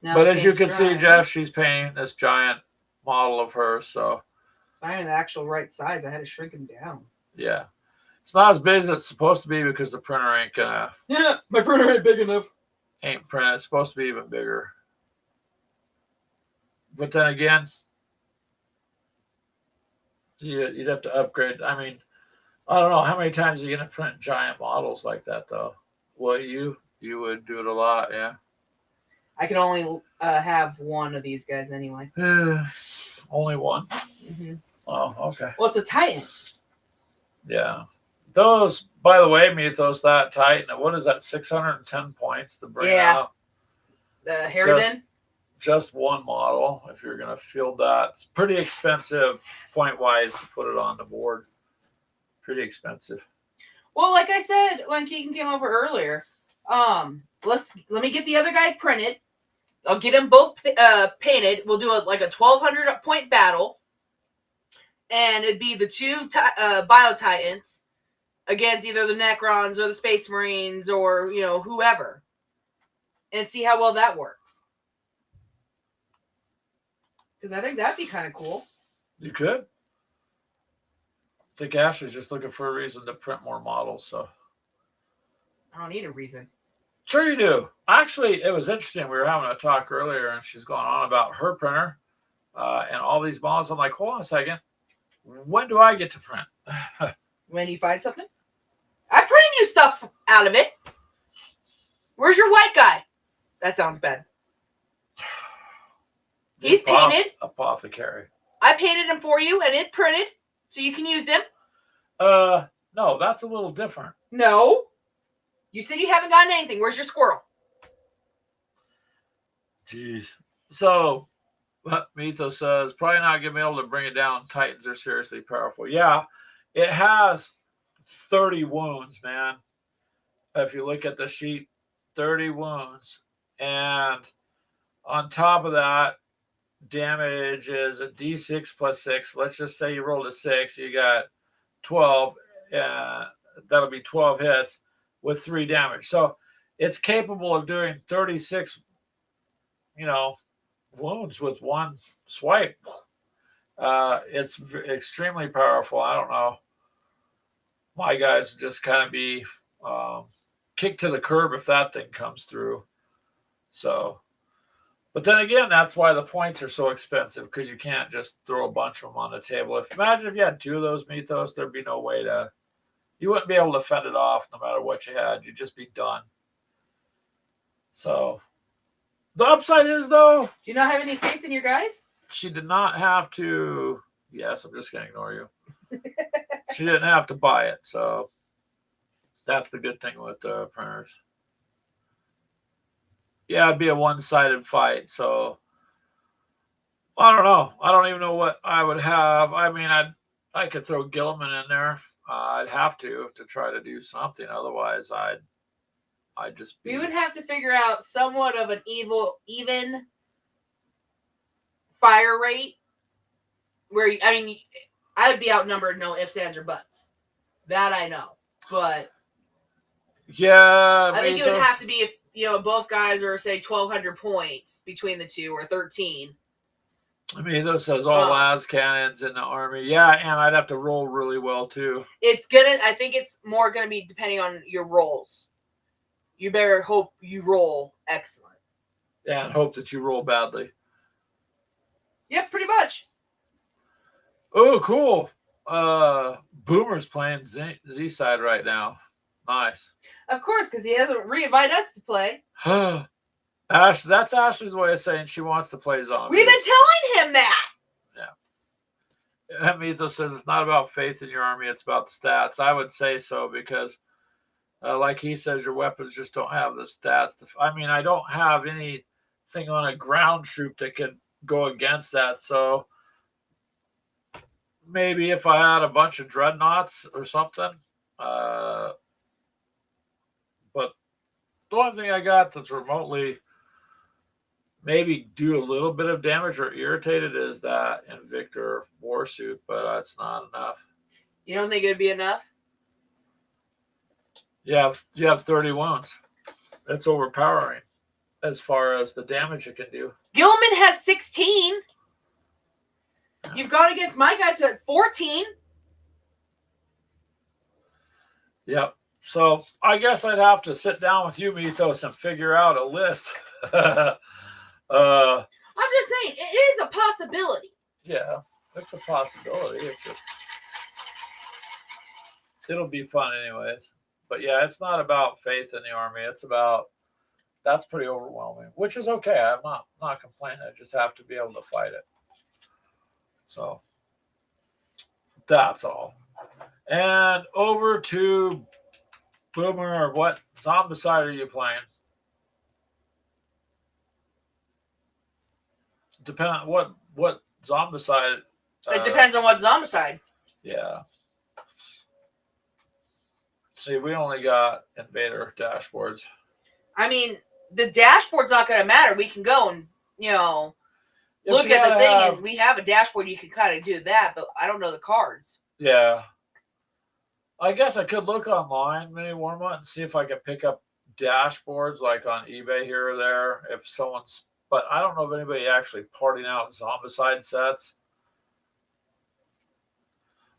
Now but as you can see, Jeff, she's painting this giant model of her. So I'm in the actual right size. I had to shrink him down. Yeah. It's not as big as it's supposed to be because the printer ain't gonna. Yeah, my printer ain't big enough. Ain't printed. It's supposed to be even bigger. But then again, you'd have to upgrade. I mean, I don't know how many times are you gonna print giant models like that, though. Well, you would do it a lot, yeah. I can only have one of these guys anyway. Only one? Mm-hmm. Oh, okay. Well, it's a Titan. Yeah. Those, by the way, Mythos, that Titan, what is that, 610 points to bring out? The Harridan? Just one model, if you're going to field that. It's pretty expensive, point-wise, to put it on the board. Pretty expensive. Well, like I said when Keegan came over earlier, let me get the other guy printed. I'll get them both painted. We'll do a 1,200 point battle, and it'd be the two Bio Titans against either the Necrons or the Space Marines or whoever, and see how well that works. Because I think that'd be kind of cool. You could. I think Ashley's just looking for a reason to print more models. So I don't need a reason. Sure you do. Actually, it was interesting. We were having a talk earlier, and she's going on about her printer and all these models. I'm like, hold on a second. When do I get to print? When you find something? I print you stuff out of it. Where's your white guy? That sounds bad. He's painted. Apothecary. I painted him for you, and it printed, so you can use him. No, that's a little different. No. You said you haven't gotten anything. Where's your squirrel? Jeez. So, Mythos says, probably not going to be able to bring it down. Titans are seriously powerful. Yeah, it has 30 wounds, man. If you look at the sheet, 30 wounds. And on top of that, damage is a D6 plus 6. Let's just say you rolled a 6. You got 12. That'll be 12 hits with 3 damage. So it's capable of doing 36, wounds with one swipe. It's extremely powerful. I don't know. My guys just kind of be kicked to the curb if that thing comes through. So, but then again, that's why the points are so expensive, because you can't just throw a bunch of them on the table. Imagine if you had 2 of those Mythos, there'd be no way you wouldn't be able to fend it off no matter what you had. You'd just be done. So the upside is, though, do you not have any faith in your guys? She did not have to Yes, I'm just gonna ignore you. She didn't have to buy it, so that's the good thing with printers. Yeah, it'd be a one-sided fight. So I don't know. I don't even know what I would have. I mean, I could throw Gilliman in there. I'd have to try to do something. Otherwise, I'd just be. We would have to figure out somewhat of an even fire rate. Where I mean, I would be outnumbered, no ifs, ands, or buts. That I know, but Yeah, I think it would have to be if both guys are say 1,200 points between the two or 13. Mythos says all las cannons in the army. Yeah, and I'd have to roll really well too. I think it's more gonna be depending on your rolls. You better hope you roll excellent. Yeah, and hope that you roll badly. Yep, pretty much. Oh, cool. Boomer's playing Z side right now. Nice. Of course, because he hasn't reinvited us to play. Ash, that's Ashley's way of saying she wants to play zombies. We've been telling him that. Yeah. Mythos says it's not about faith in your army, it's about the stats. I would say so because, like he says, your weapons just don't have the stats. I mean, I don't have anything on a ground troop that can go against that. So maybe if I had a bunch of dreadnoughts or something. But the only thing I got that's remotely maybe do a little bit of damage or irritated is that Invictor Warsuit, but that's not enough. You don't think it would be enough? You have 30 wounds. That's overpowering as far as the damage it can do. Gilman has 16. Yeah. You've gone against my guys who had 14. Yep. So I guess I'd have to sit down with you, Mythos, and figure out a list. I'm just saying, it is a possibility. Yeah, it's a possibility. It's just, it'll be fun anyways. But yeah, it's not about faith in the army. It's about, that's pretty overwhelming, which is okay. I'm not complaining. I just have to be able to fight it. So that's all. And over to Boomer. What zombicide are you playing? Depend what zombicide. It depends on what zombicide. Yeah. See, we only got invader dashboards. I mean, the dashboard's not going to matter. We can go and look at the thing, and we have a dashboard. You can kind of do that, but I don't know the cards. Yeah. I guess I could look online, Mini Warma, and see if I could pick up dashboards like on eBay here or there. If someone's, but I don't know of anybody actually parting out zombicide sets.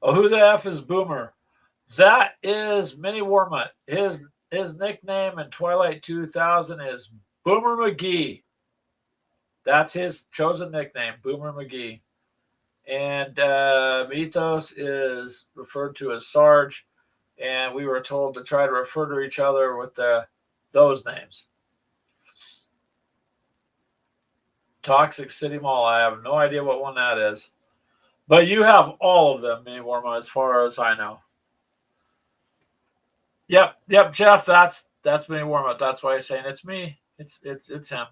Oh, who the F is Boomer? That is Mini Warma. His nickname in Twilight 2000 is Boomer McGee. That's his chosen nickname, Boomer McGee. And Mythos is referred to as Sarge, and we were told to try to refer to each other with those names. Toxic City Mall, I have no idea what one that is. But you have all of them, Mini Warma, as far as I know. Yep, Jeff, that's Mini Warma. That's why he's saying it's me. It's him.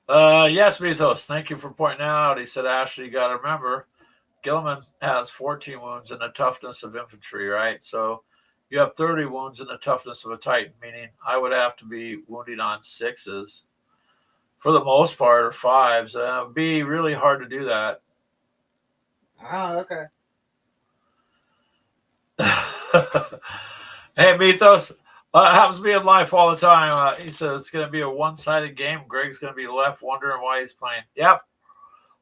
Yes, Mythos. Thank you for pointing out. He said, Ashley, you got to remember, Gilliman has 14 wounds in the toughness of infantry, right? So you have 30 wounds in the toughness of a Titan, meaning I would have to be wounded on 6s for the most part, or 5s. It would be really hard to do that. Oh, okay. Hey, Mythos. Happens to be in life all the time. He says it's going to be a one-sided game. Greg's going to be left wondering why he's playing. Yep.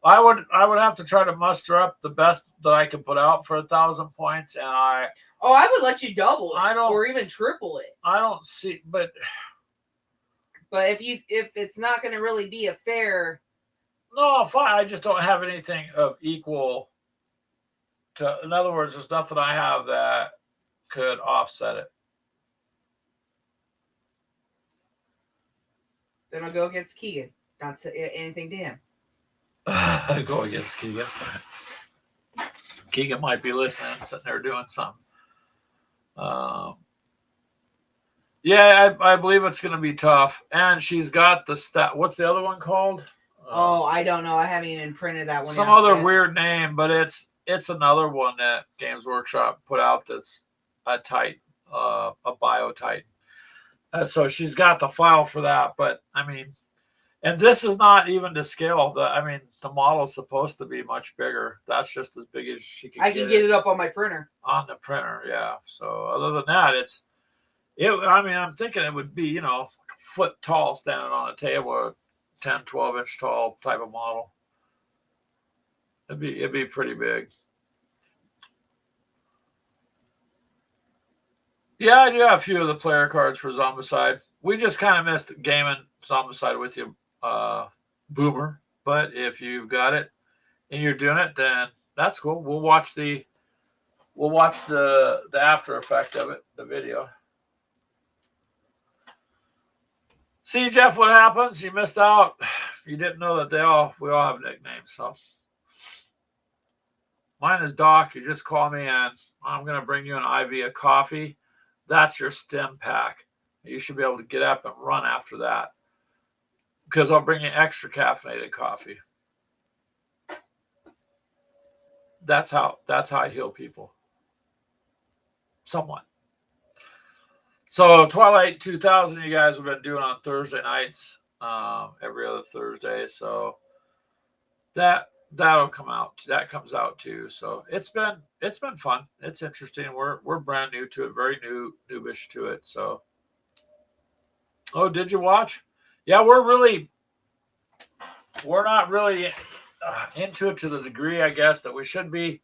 I would have to try to muster up the best that I can put out for 1,000 points, and I would let you double it, or even triple it. I don't see, but if it's not going to really be a fair, no, fine. I just don't have anything of equal in other words, there's nothing I have that could offset it. Then I'll go against Keegan. Not anything to him. Go against Keegan. Keegan might be listening, sitting there doing something. Um, yeah, I believe it's going to be tough. And she's got the stat. What's the other one called? Oh, I don't know. I haven't even printed that one. Some other weird name, but it's another one that Games Workshop put out that's a Titan, a Bio Titan. So she's got the file for that. But I mean, and this is not even to scale. The model is supposed to be much bigger. That's just as big as she can. I can get it up on my printer. On the printer, yeah. So other than that, I'm thinking it would be, a foot tall standing on a table, a 10, 12 inch tall type of model. It'd be pretty big. Yeah, I do have a few of the player cards for Zombicide. We just kind of missed gaming Zombicide with you, Boomer. But if you've got it and you're doing it, then that's cool. We'll watch the after effect of it, the video. See, Jeff, what happens? You missed out. You didn't know that we all have nicknames. So mine is Doc. You just call me and I'm going to bring you an IV of coffee. That's your stim pack. You should be able to get up and run after that because I'll bring you extra caffeinated coffee. That's how I heal people. Somewhat. So Twilight 2000, you guys have been doing on Thursday nights, every other Thursday. So that'll come out. That comes out too. So it's been fun. It's interesting. We're brand new to it, very noobish to it. So, oh, did you watch? Yeah, we're not really into it to the degree, I guess, that we should be.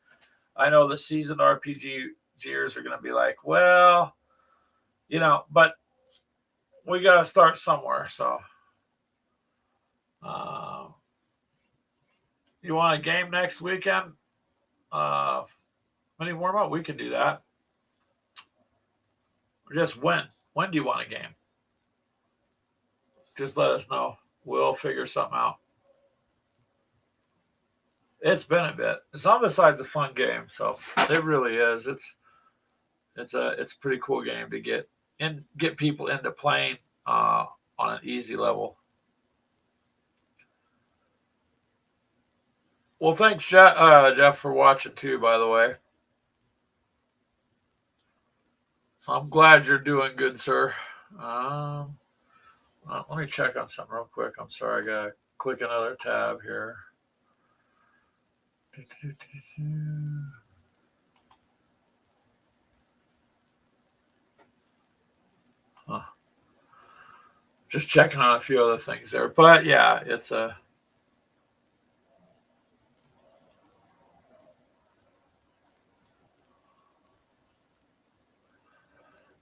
I know the seasoned RPGers are going to be like, well, but we got to start somewhere. So, you want a game next weekend? Mini warm up, we can do that. Just when? When do you want a game? Just let us know. We'll figure something out. It's been a bit. Zombicide's a fun game, so it really is. It's a pretty cool game to get people into playing on an easy level. Well, thanks, Jeff, for watching too, by the way. So I'm glad you're doing good, sir. Let me check on something real quick. I'm sorry, I gotta click another tab here. Huh. Just checking on a few other things there, but yeah, it's a.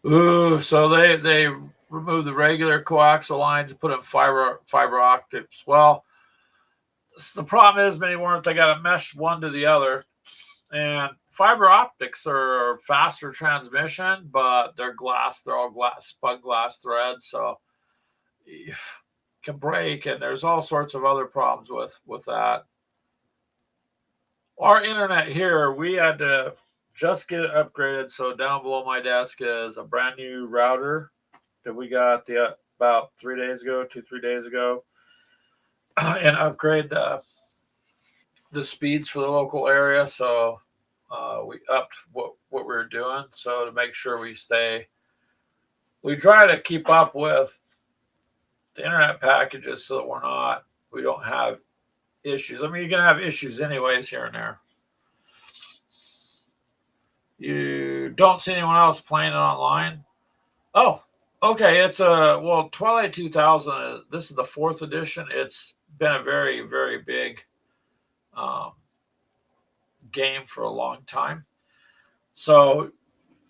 Ooh, so they removed the regular coaxial lines and put in fiber optics. Well, the problem is, many weren't. They got to mesh one to the other, and fiber optics are faster transmission, but they're glass. They're all spun glass threads, so can break, and there's all sorts of other problems with that. Our internet here, we had to just get it upgraded. So down below my desk is a brand new router that we got about 3 days ago, 2-3 days ago, and upgrade the speeds for the local area. So we upped what we were doing. So to make sure we try to keep up with the internet packages so that we don't have issues. I mean, you're gonna have issues anyways here and there. You don't see anyone else playing it online? Oh, okay. It's Twilight 2000. This is the 4th edition. It's been a very, very big game for a long time. So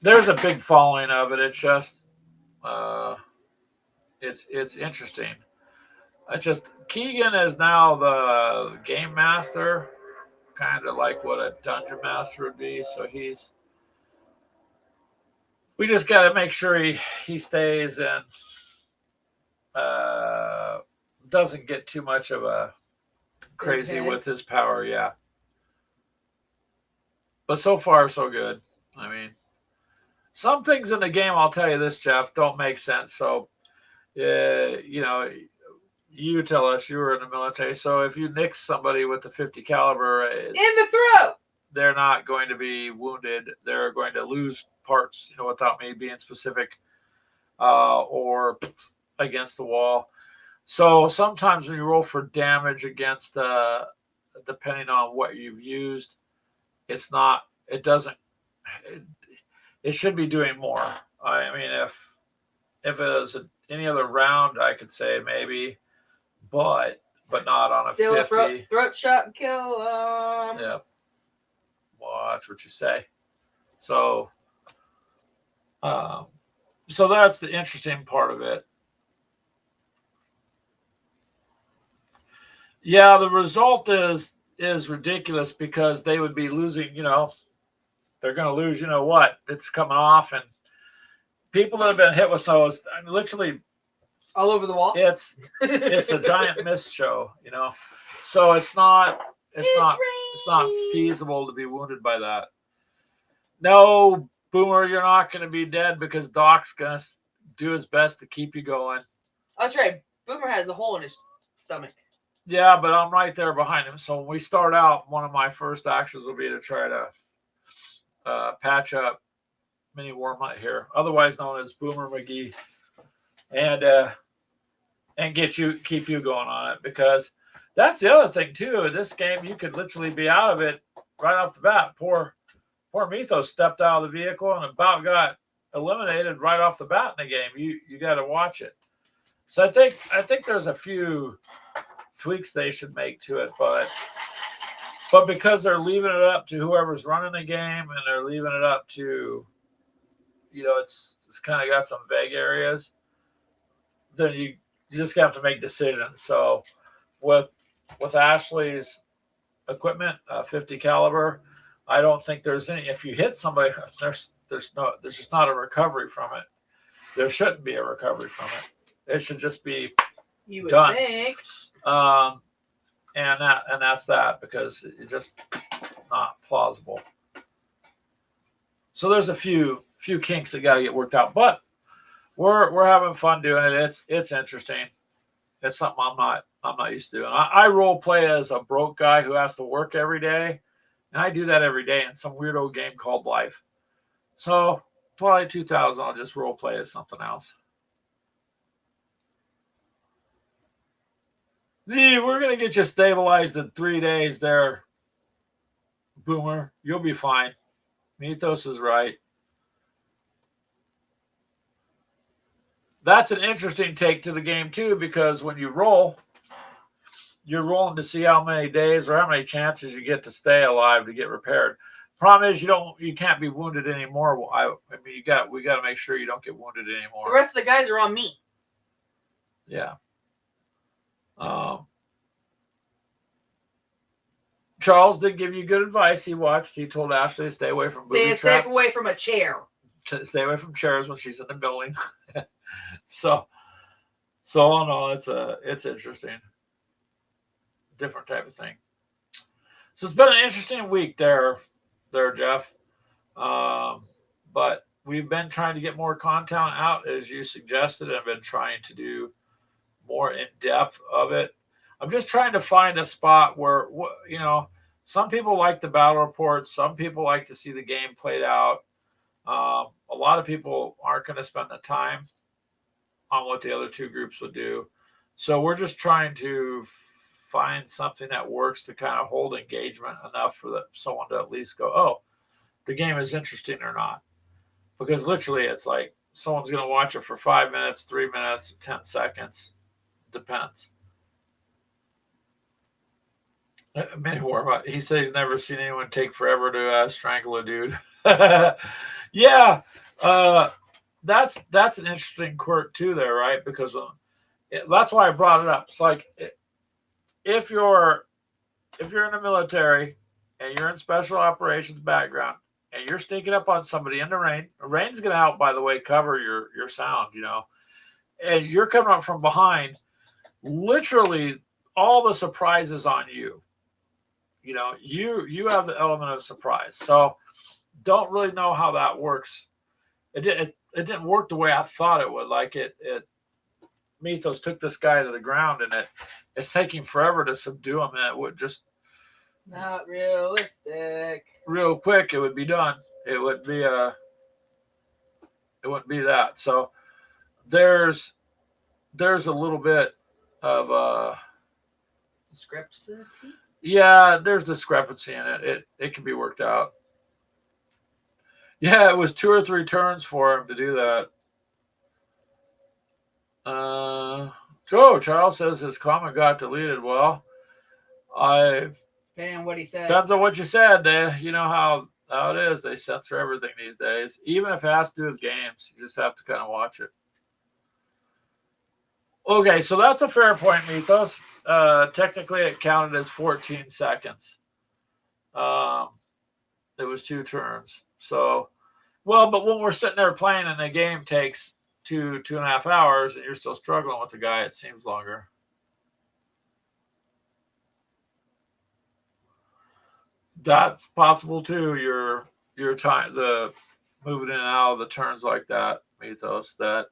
there's a big following of it. It's just it's interesting. Keegan is now the game master, kind of like what a dungeon master would be. So we just got to make sure he stays and uh, doesn't get too much of a crazy with his power. Yeah, but so far so good. I mean, some things in the game, I'll tell you this, Jeff, don't make sense. So, you know, you tell us you were in the military. So if you nick somebody with a 50 caliber in the throat, they're not going to be wounded. They're going to lose parts, you know, without me being specific, or against the wall. So sometimes when you roll for damage against, depending on what you've used, it's not. It doesn't. It, it should be doing more. I mean, if it was any other round, I could say maybe, but not on a still 50. A throat shot and kill. Yeah. Watch what you say. So, so that's the interesting part of it. Yeah, the result is ridiculous because they would be losing. You know, they're going to lose. You know what? It's coming off, and people that have been hit with those, I mean, literally all over the wall. It's a giant mist show. You know, so it's not feasible to be wounded by that. No, Boomer, you're not going to be dead because Doc's going to do his best to keep you going. That's right. Boomer has a hole in his stomach. Yeah, but I'm right there behind him. So when we start out, one of my first actions will be to try to patch up Mini Warmutt here, otherwise known as Boomer McGee, and keep you going on it, because that's the other thing too. This game, you could literally be out of it right off the bat. Poor Mythos stepped out of the vehicle and about got eliminated right off the bat in the game. You got to watch it. So I think there's a few tweaks they should make to it, but because they're leaving it up to whoever's running the game, and they're leaving it up to, you know, it's kind of got some vague areas, then you just have to make decisions. So with Ashley's equipment, 50 caliber, I don't think there's any. If you hit somebody, there's just not a recovery from it. There shouldn't be a recovery from it. It should just be done. Think. And that's that, because it's just not plausible. So there's a few kinks that got to get worked out, but we're having fun doing it. It's interesting. It's something I'm not used to doing. I role play as a broke guy who has to work every day, and I do that every day in some weird old game called life. So Twilight 2000, I'll just role play as something else. Gee, we're gonna get you stabilized in 3 days there, Boomer. You'll be fine. Mythos is right. That's an interesting take to the game too, because when you roll, you're rolling to see how many days or how many chances you get to stay alive to get repaired. Problem is, you can't be wounded anymore. I mean, we got to make sure you don't get wounded anymore. The rest of the guys are on me. Yeah. Charles did give you good advice. He told Ashley to stay away from booby traps. Stay away from a chair. Stay away from chairs when she's in the building. So no, it's interesting. Different type of thing. So it's been an interesting week there, Jeff. But we've been trying to get more content out, as you suggested. I've been trying to do more in depth of it. I'm just trying to find a spot where, you know, some people like the battle reports. Some people like to see the game played out. A lot of people aren't going to spend the time on what the other two groups would do. So we're just trying to find something that works to kind of hold engagement enough for someone to at least go, oh, the game is interesting or not. Because literally it's like someone's going to watch it for 5 minutes, 3 minutes, 10 seconds. Depends. Many more. He says he's never seen anyone take forever to strangle a dude. Yeah. That's an interesting quirk too there, right? Because that's why I brought it up. It's like, if you're in the military and you're in special operations background, and you're sneaking up on somebody in the rain. The rain's going to help, by the way, cover your sound, and you're coming up from behind. Literally, all the surprise is on you. You have the element of surprise. So don't really know how that works. It didn't work the way I thought it would. Like Mythos took this guy to the ground, and it's taking forever to subdue him, and it would just not realistic. Real quick, it would be done. It would be it wouldn't be that. So there's a little bit of discrepancy. Yeah, there's discrepancy in it. It can be worked out. Yeah, it was 2 or 3 turns for him to do that. Joe Charles says his comment got deleted. Well, depending on what he said. Depends on what you said. You know how it is. They censor everything these days, even if it has to do with games. You just have to kind of watch it. Okay, so that's a fair point, Mythos. Technically, it counted as 14 seconds. It was 2 turns. So, but when we're sitting there playing and the game takes 2.5 hours and you're still struggling with the guy, it seems longer. That's possible too. Your time, the moving in and out of the turns like that, Mythos, that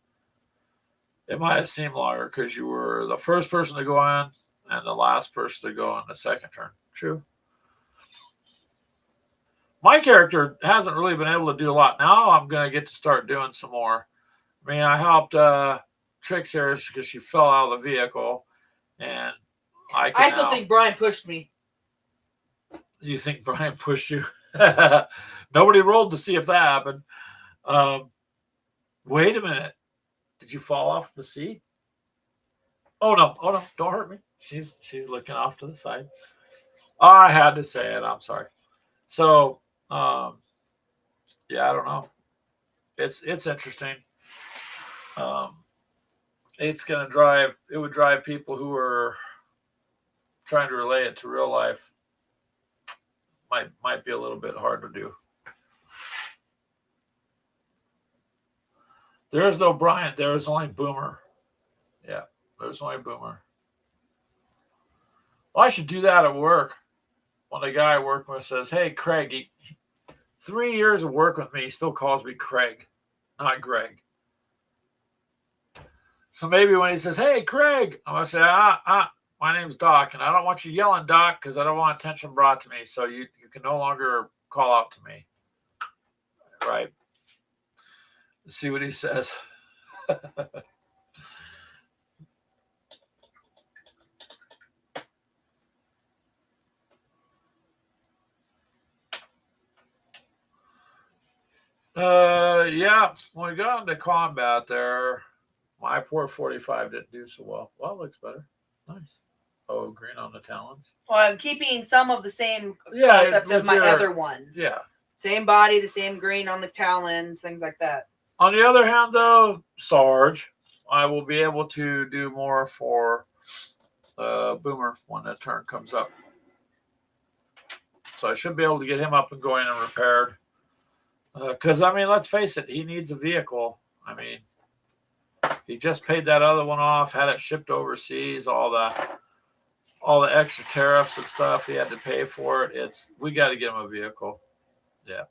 it might have seemed longer because you were the first person to go in and the last person to go in the second turn. True. My character hasn't really been able to do a lot. Now I'm going to get to start doing some more. I mean, I helped Trix here because she fell out of the vehicle, and I still think Brian pushed me. You think Brian pushed you? Nobody rolled to see if that happened. Wait a minute. Did you fall off the seat? Oh no! Don't hurt me. She's looking off to the side. I had to say it. I'm sorry. So, yeah, I don't know. It's interesting. It's gonna drive. It would drive people who are trying to relate it to real life. Might be a little bit hard to do. There is no Brian. There is only Boomer. Yeah, there's only Boomer. Well, I should do that at work. When the guy I work with says, "Hey, Craig," 3 years of work with me, he still calls me Craig, not Greg. So maybe when he says, "Hey, Craig," I'm gonna say, my name's Doc, and I don't want you yelling, Doc, because I don't want attention brought to me. So you can no longer call out to me. Right? Let's see what he says. Yeah, when we got into combat there, my poor 45 didn't do so well. Well, it looks better. Nice. Oh, green on the talons. Well, I'm keeping some of the same concept of my other ones. Yeah. Same body, the same green on the talons, things like that. On the other hand, though, Sarge, I will be able to do more for Boomer when that turn comes up. So I should be able to get him up and going and repaired. Because, I mean, let's face it, he needs a vehicle. I mean, he just paid that other one off, had it shipped overseas, all the extra tariffs and stuff he had to pay for it. We got to get him a vehicle. Yeah.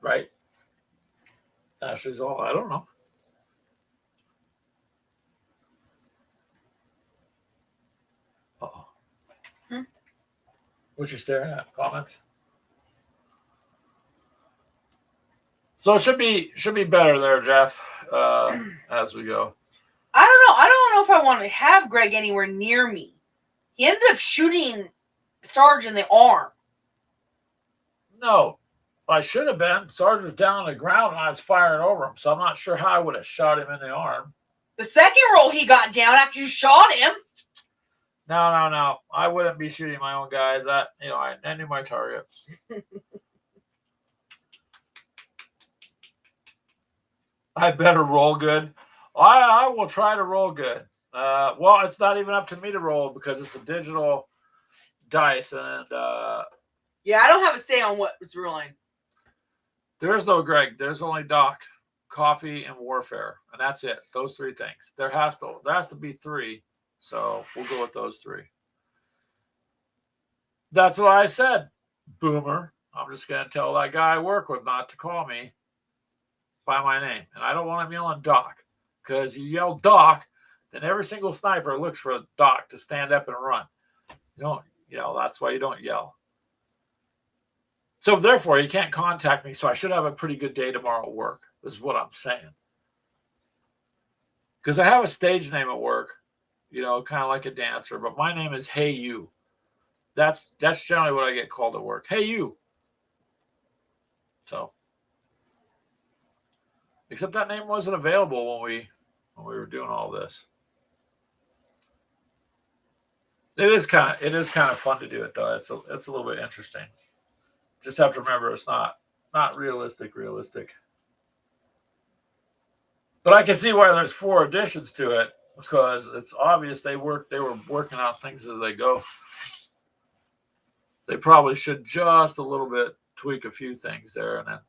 Right? Ashley's all, I don't know. Uh-oh. What you staring at? Comments? So it should be better there, Jeff, as we go. I don't know if I want to have Greg anywhere near me. He ended up shooting Sarge in the arm. No, I should have been. Sarge was down on the ground and I was firing over him, so I'm not sure how I would have shot him in the arm. The second roll he got down after you shot him. No. I wouldn't be shooting my own guys. I knew my target. I better roll good. I will try to roll good. Well, it's not even up to me to roll because it's a digital dice, and yeah, I don't have a say on what it's ruling. there is no Greg. There's only Doc, coffee, and warfare, and that's it. Those three things. There has to be three, so we'll go with those three. That's what I said, Boomer. I'm just gonna tell that guy I work with not to call me by my name, and I don't want him yelling Doc, because you yell Doc, then every single sniper looks for a Doc to stand up and run. You don't yell. That's why you don't yell. So therefore, you can't contact me. So I should have a pretty good day tomorrow at work. Is what I'm saying. Because I have a stage name at work, kind of like a dancer, but my name is Hey You. That's generally what I get called at work. Hey You. So, except that name wasn't available when we were doing all this. It is kind of fun to do it though. It's a little bit interesting. Just have to remember it's not realistic. But I can see why there's 4 additions to it, because it's obvious they were working out things as they go. They probably should just a little bit tweak a few things there and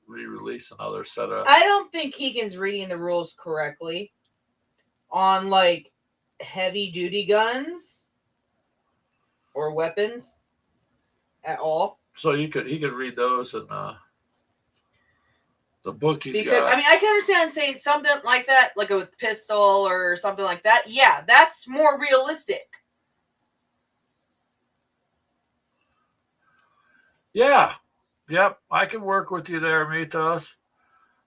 re-release another set of. I don't think Keegan's reading the rules correctly on like heavy duty guns or weapons at all. So he could read those and the book he's because got. I mean, I can understand saying something like that, like a pistol or something like that. Yeah, that's more realistic. Yeah. Yep. I can work with you there, Mythos.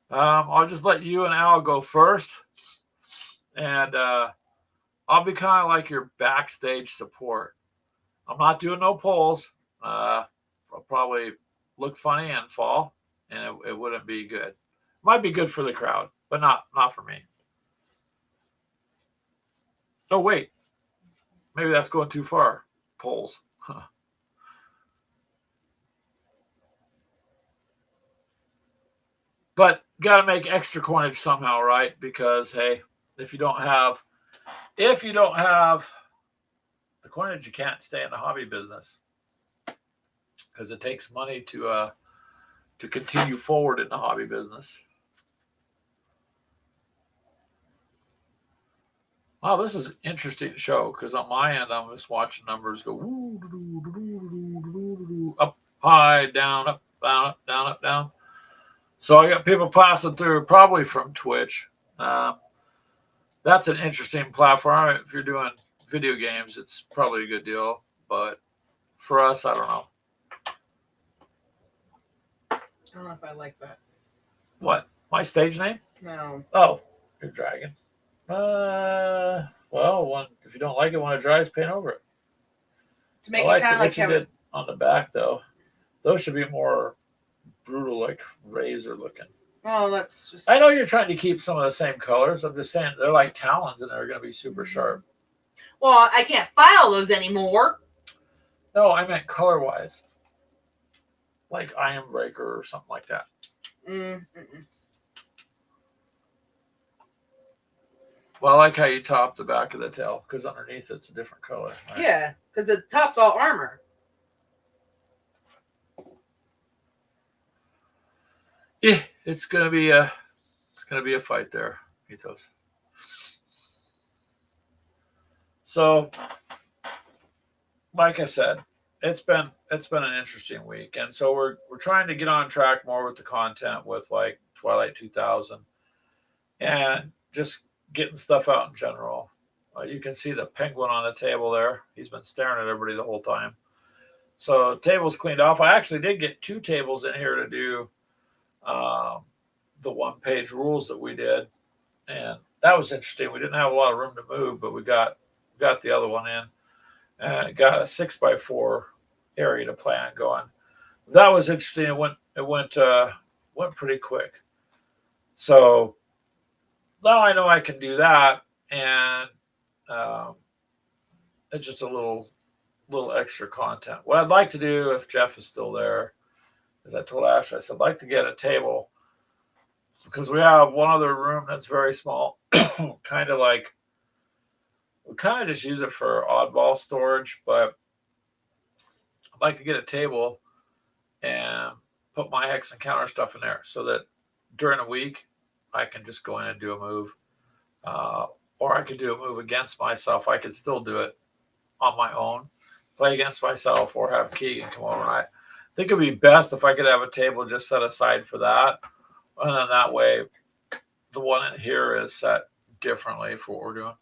I'll just let you and Al go first. And I'll be kind of like your backstage support. I'm not doing no polls. I'll probably look funny and fall, and it wouldn't be good. Might be good for the crowd, but not for me. Oh, wait. Maybe that's going too far. Polls. But got to make extra coinage somehow, right? Because hey, if you don't have the coinage, you can't stay in the hobby business, because it takes money to continue forward in the hobby business. Wow, this is an interesting show, because on my end, I'm just watching numbers go up, high, down, up, down, up, down, up, down. So I got people passing through, probably from Twitch. That's an interesting platform. If you're doing video games, it's probably a good deal. But for us, I don't know. I don't know if I like that. What? My stage name? No. Oh, you're Dragon. Well, if you don't like it when it dries, paint over it. To make it kind of like what you did on the back, though. Those should be more brutal, like razor looking. Oh, that's just. I know you're trying to keep some of the same colors. I'm just saying they're like talons and they're going to be super sharp. Well, I can't file those anymore. No, I meant color wise. Like Iron Breaker or something like that. Well, I like how you top the back of the tail, because underneath it's a different color. Right? Yeah, because the top's all armor. Yeah, it's gonna be a fight there, Mythos. So, like I said, it's been an interesting week, and so we're trying to get on track more with the content with like Twilight 2000, and just getting stuff out in general. You can see the penguin on the table there. He's been staring at everybody the whole time. So table's cleaned off. I actually did get 2 tables in here to do the 1-page rules that we did, and that was interesting. We didn't have a lot of room to move, but we got the other one in, and got a 6x4 area to play on going. That was interesting. It went pretty quick. So now I know I can do that, and it's just a little extra content. What I'd like to do, if Jeff is still there, as I told Ash, I said I'd like to get a table, because we have one other room that's very small, kind of like we kind of just use it for oddball storage, but I'd like to get a table and put my hex and counter stuff in there so that during a week I can just go in and do a move. Or I could do a move against myself. I could still do it on my own, play against myself, or have Keegan come over. And I think it'd be best if I could have a table just set aside for that. And then that way, the one in here is set differently for what we're doing.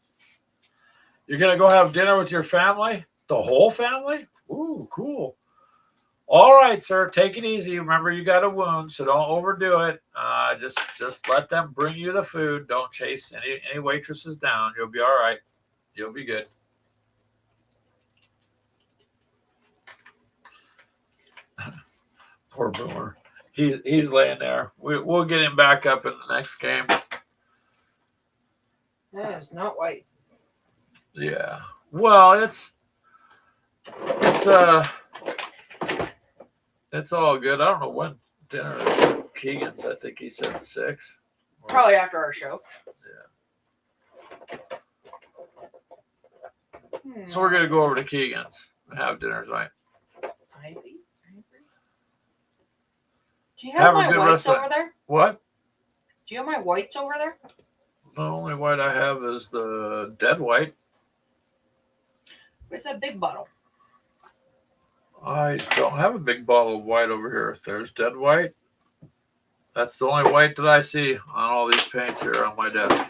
You're going to go have dinner with your family? The whole family? Ooh, cool. All right, sir. Take it easy. Remember, you got a wound, so don't overdo it. Just let them bring you the food. Don't chase any waitresses down. You'll be all right. You'll be good. Poor Boomer. He's laying there. We'll get him back up in the next game. That is not white. Yeah. Well, it's all good. I don't know when dinner is at Keegan's. I think he said 6. Probably after our show. Yeah. So we're gonna go over to Keegan's and have dinner tonight. Ivy? Do you have Have a my good whites rest of over there? What? Do you have my whites over there? The only white I have is the dead white. Where's that big bottle? I don't have a big bottle of white over here. There's dead white. That's the only white that I see on all these paints here on my desk.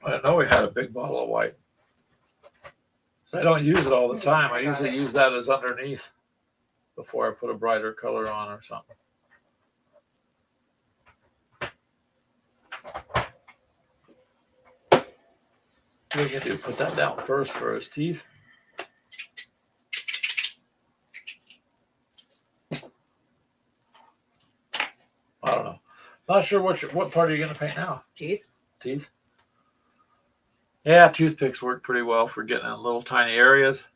I didn't know we had a big bottle of white. So I don't use it all the time. I usually use that as underneath before I put a brighter color on or something. What are you going to do? Put that down first for his teeth? I don't know. Not sure what part are you going to paint now? Teeth. Teeth? Yeah, toothpicks work pretty well for getting in little tiny areas.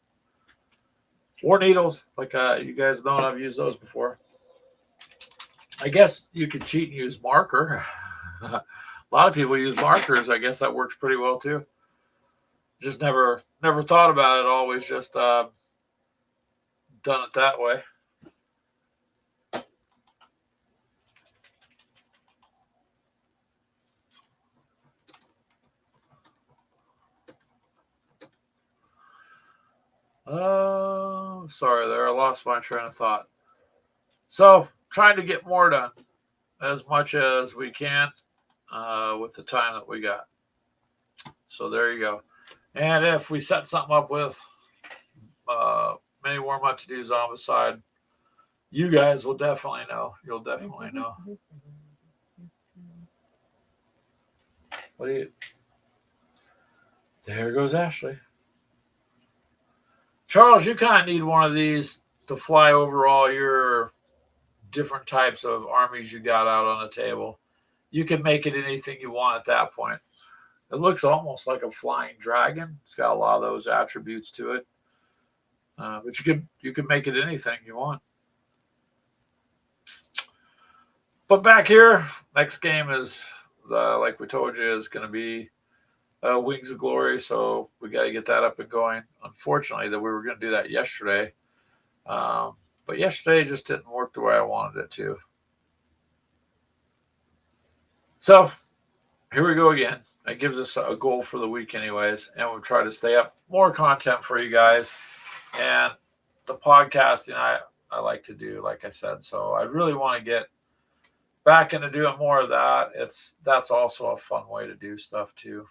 Or needles. Like you guys know, I've used those before. I guess you could cheat and use marker. A lot of people use markers. I guess that works pretty well too. Just never thought about it. Always just done it that way. Oh, sorry there. I lost my train of thought. So, trying to get more done as much as we can with the time that we got. So, there you go. And if we set something up with many more much-to-dos on the side, you guys will definitely know. You'll definitely know. What do you... There goes Ashley. Charles, you kind of need one of these to fly over all your different types of armies you got out on the table. You can make it anything you want at that point. It looks almost like a flying dragon. It's got a lot of those attributes to it. But you can make it anything you want. But back here, next game is, like we told you, is going to be Wings of Glory, so we got to get that up and going. Unfortunately, that we were going to do that yesterday, but yesterday just didn't work the way I wanted it to. So here we go again. That gives us a goal for the week, anyways, and we'll try to stay up more content for you guys. And the podcasting I like to do, like I said, so I really want to get back into doing more of that. That's also a fun way to do stuff too.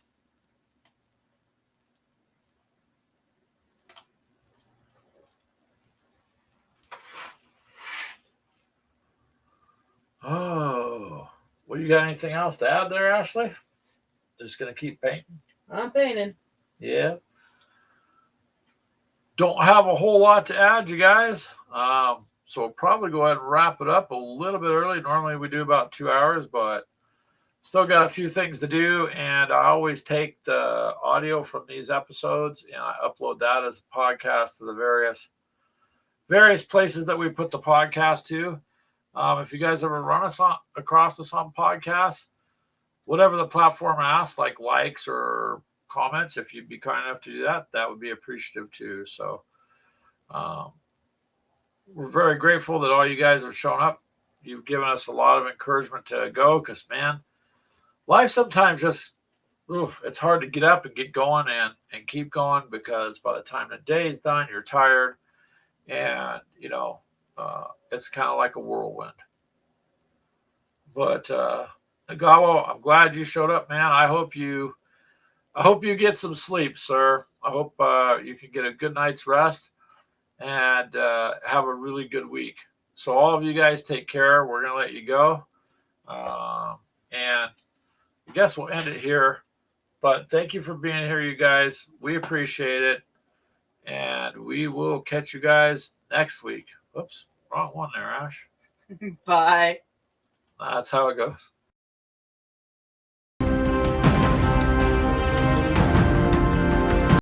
Oh, well, you got anything else to add there, Ashley? Just gonna keep painting? I'm painting. Yeah. Don't have a whole lot to add, you guys. So we'll probably go ahead and wrap it up a little bit early. Normally we do about 2 hours, but still got a few things to do. And I always take the audio from these episodes and I upload that as a podcast to the various places that we put the podcast to. If you guys ever run across us on podcasts, whatever the platform asks, like likes or comments. If you'd be kind enough to do that, that would be appreciative too. So um, we're very grateful that all you guys have shown up. You've given us a lot of encouragement to go because, man, life sometimes just, oof, it's hard to get up and get going and keep going because by the time the day is done, you're tired. And, it's kind of like a whirlwind. But Nagawa, I'm glad you showed up, man. I hope you get some sleep, sir. I hope you can get a good night's rest and have a really good week. So all of you guys take care. We're gonna let you go, and I guess we'll end it here. But thank you for being here, you guys. We appreciate it, and we will catch you guys next week. Whoops, wrong one there, Ash. Bye. That's how it goes.